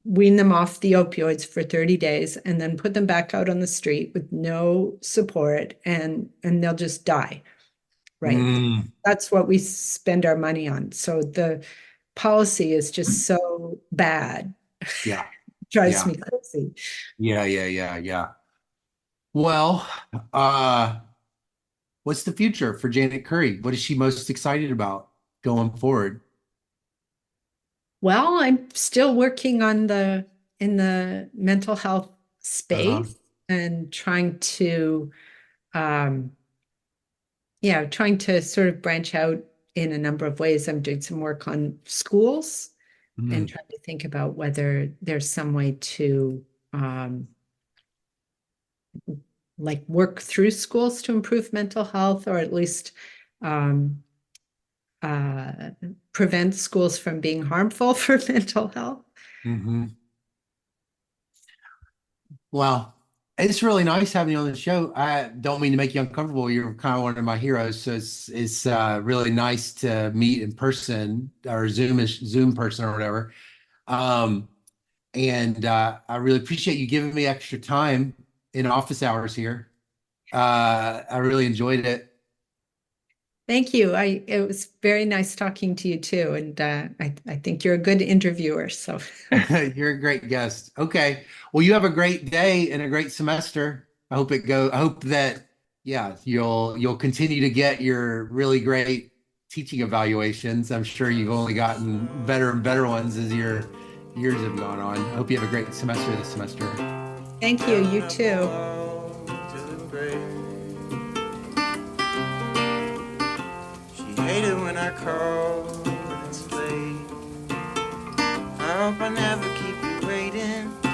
wean them off the opioids for 30 days and then put them back out on the street with no support, and they'll just die. Right. Mm, That's what we spend our money on. So the policy is just so bad. yeah. Drives Yeah. me crazy. Yeah. Yeah. Yeah. Yeah. Well, uh, what's the future for Janet Currie? What is she most excited about going forward? Well, I'm still working on the in the mental health Uh-huh. space and um, trying to sort of branch out in a number of ways. I'm doing some work on schools and Mm, trying to think about whether there's some way to um, like work through schools to improve mental health, or at least um, uh, prevent schools from being harmful for mental health. hmm. Well, It's really nice having you on the show. I don't mean to make you uncomfortable. You're kind of one of my heroes, so it's really nice to meet in person or Zoom person or whatever. Um, and I really appreciate you giving me extra time in office hours here. I really enjoyed it. Thank you. It was very nice talking to you too, and I think you're a good interviewer. So You're a great guest. Okay. Well, you have a great day and a great semester. I hope that yeah, you'll continue to get your really great teaching evaluations. I'm sure you've only gotten better and better ones as your years have gone on. I hope you have a great semester this semester. thank you. You too. She hated when I call when it's late. I hope I never keep you waiting.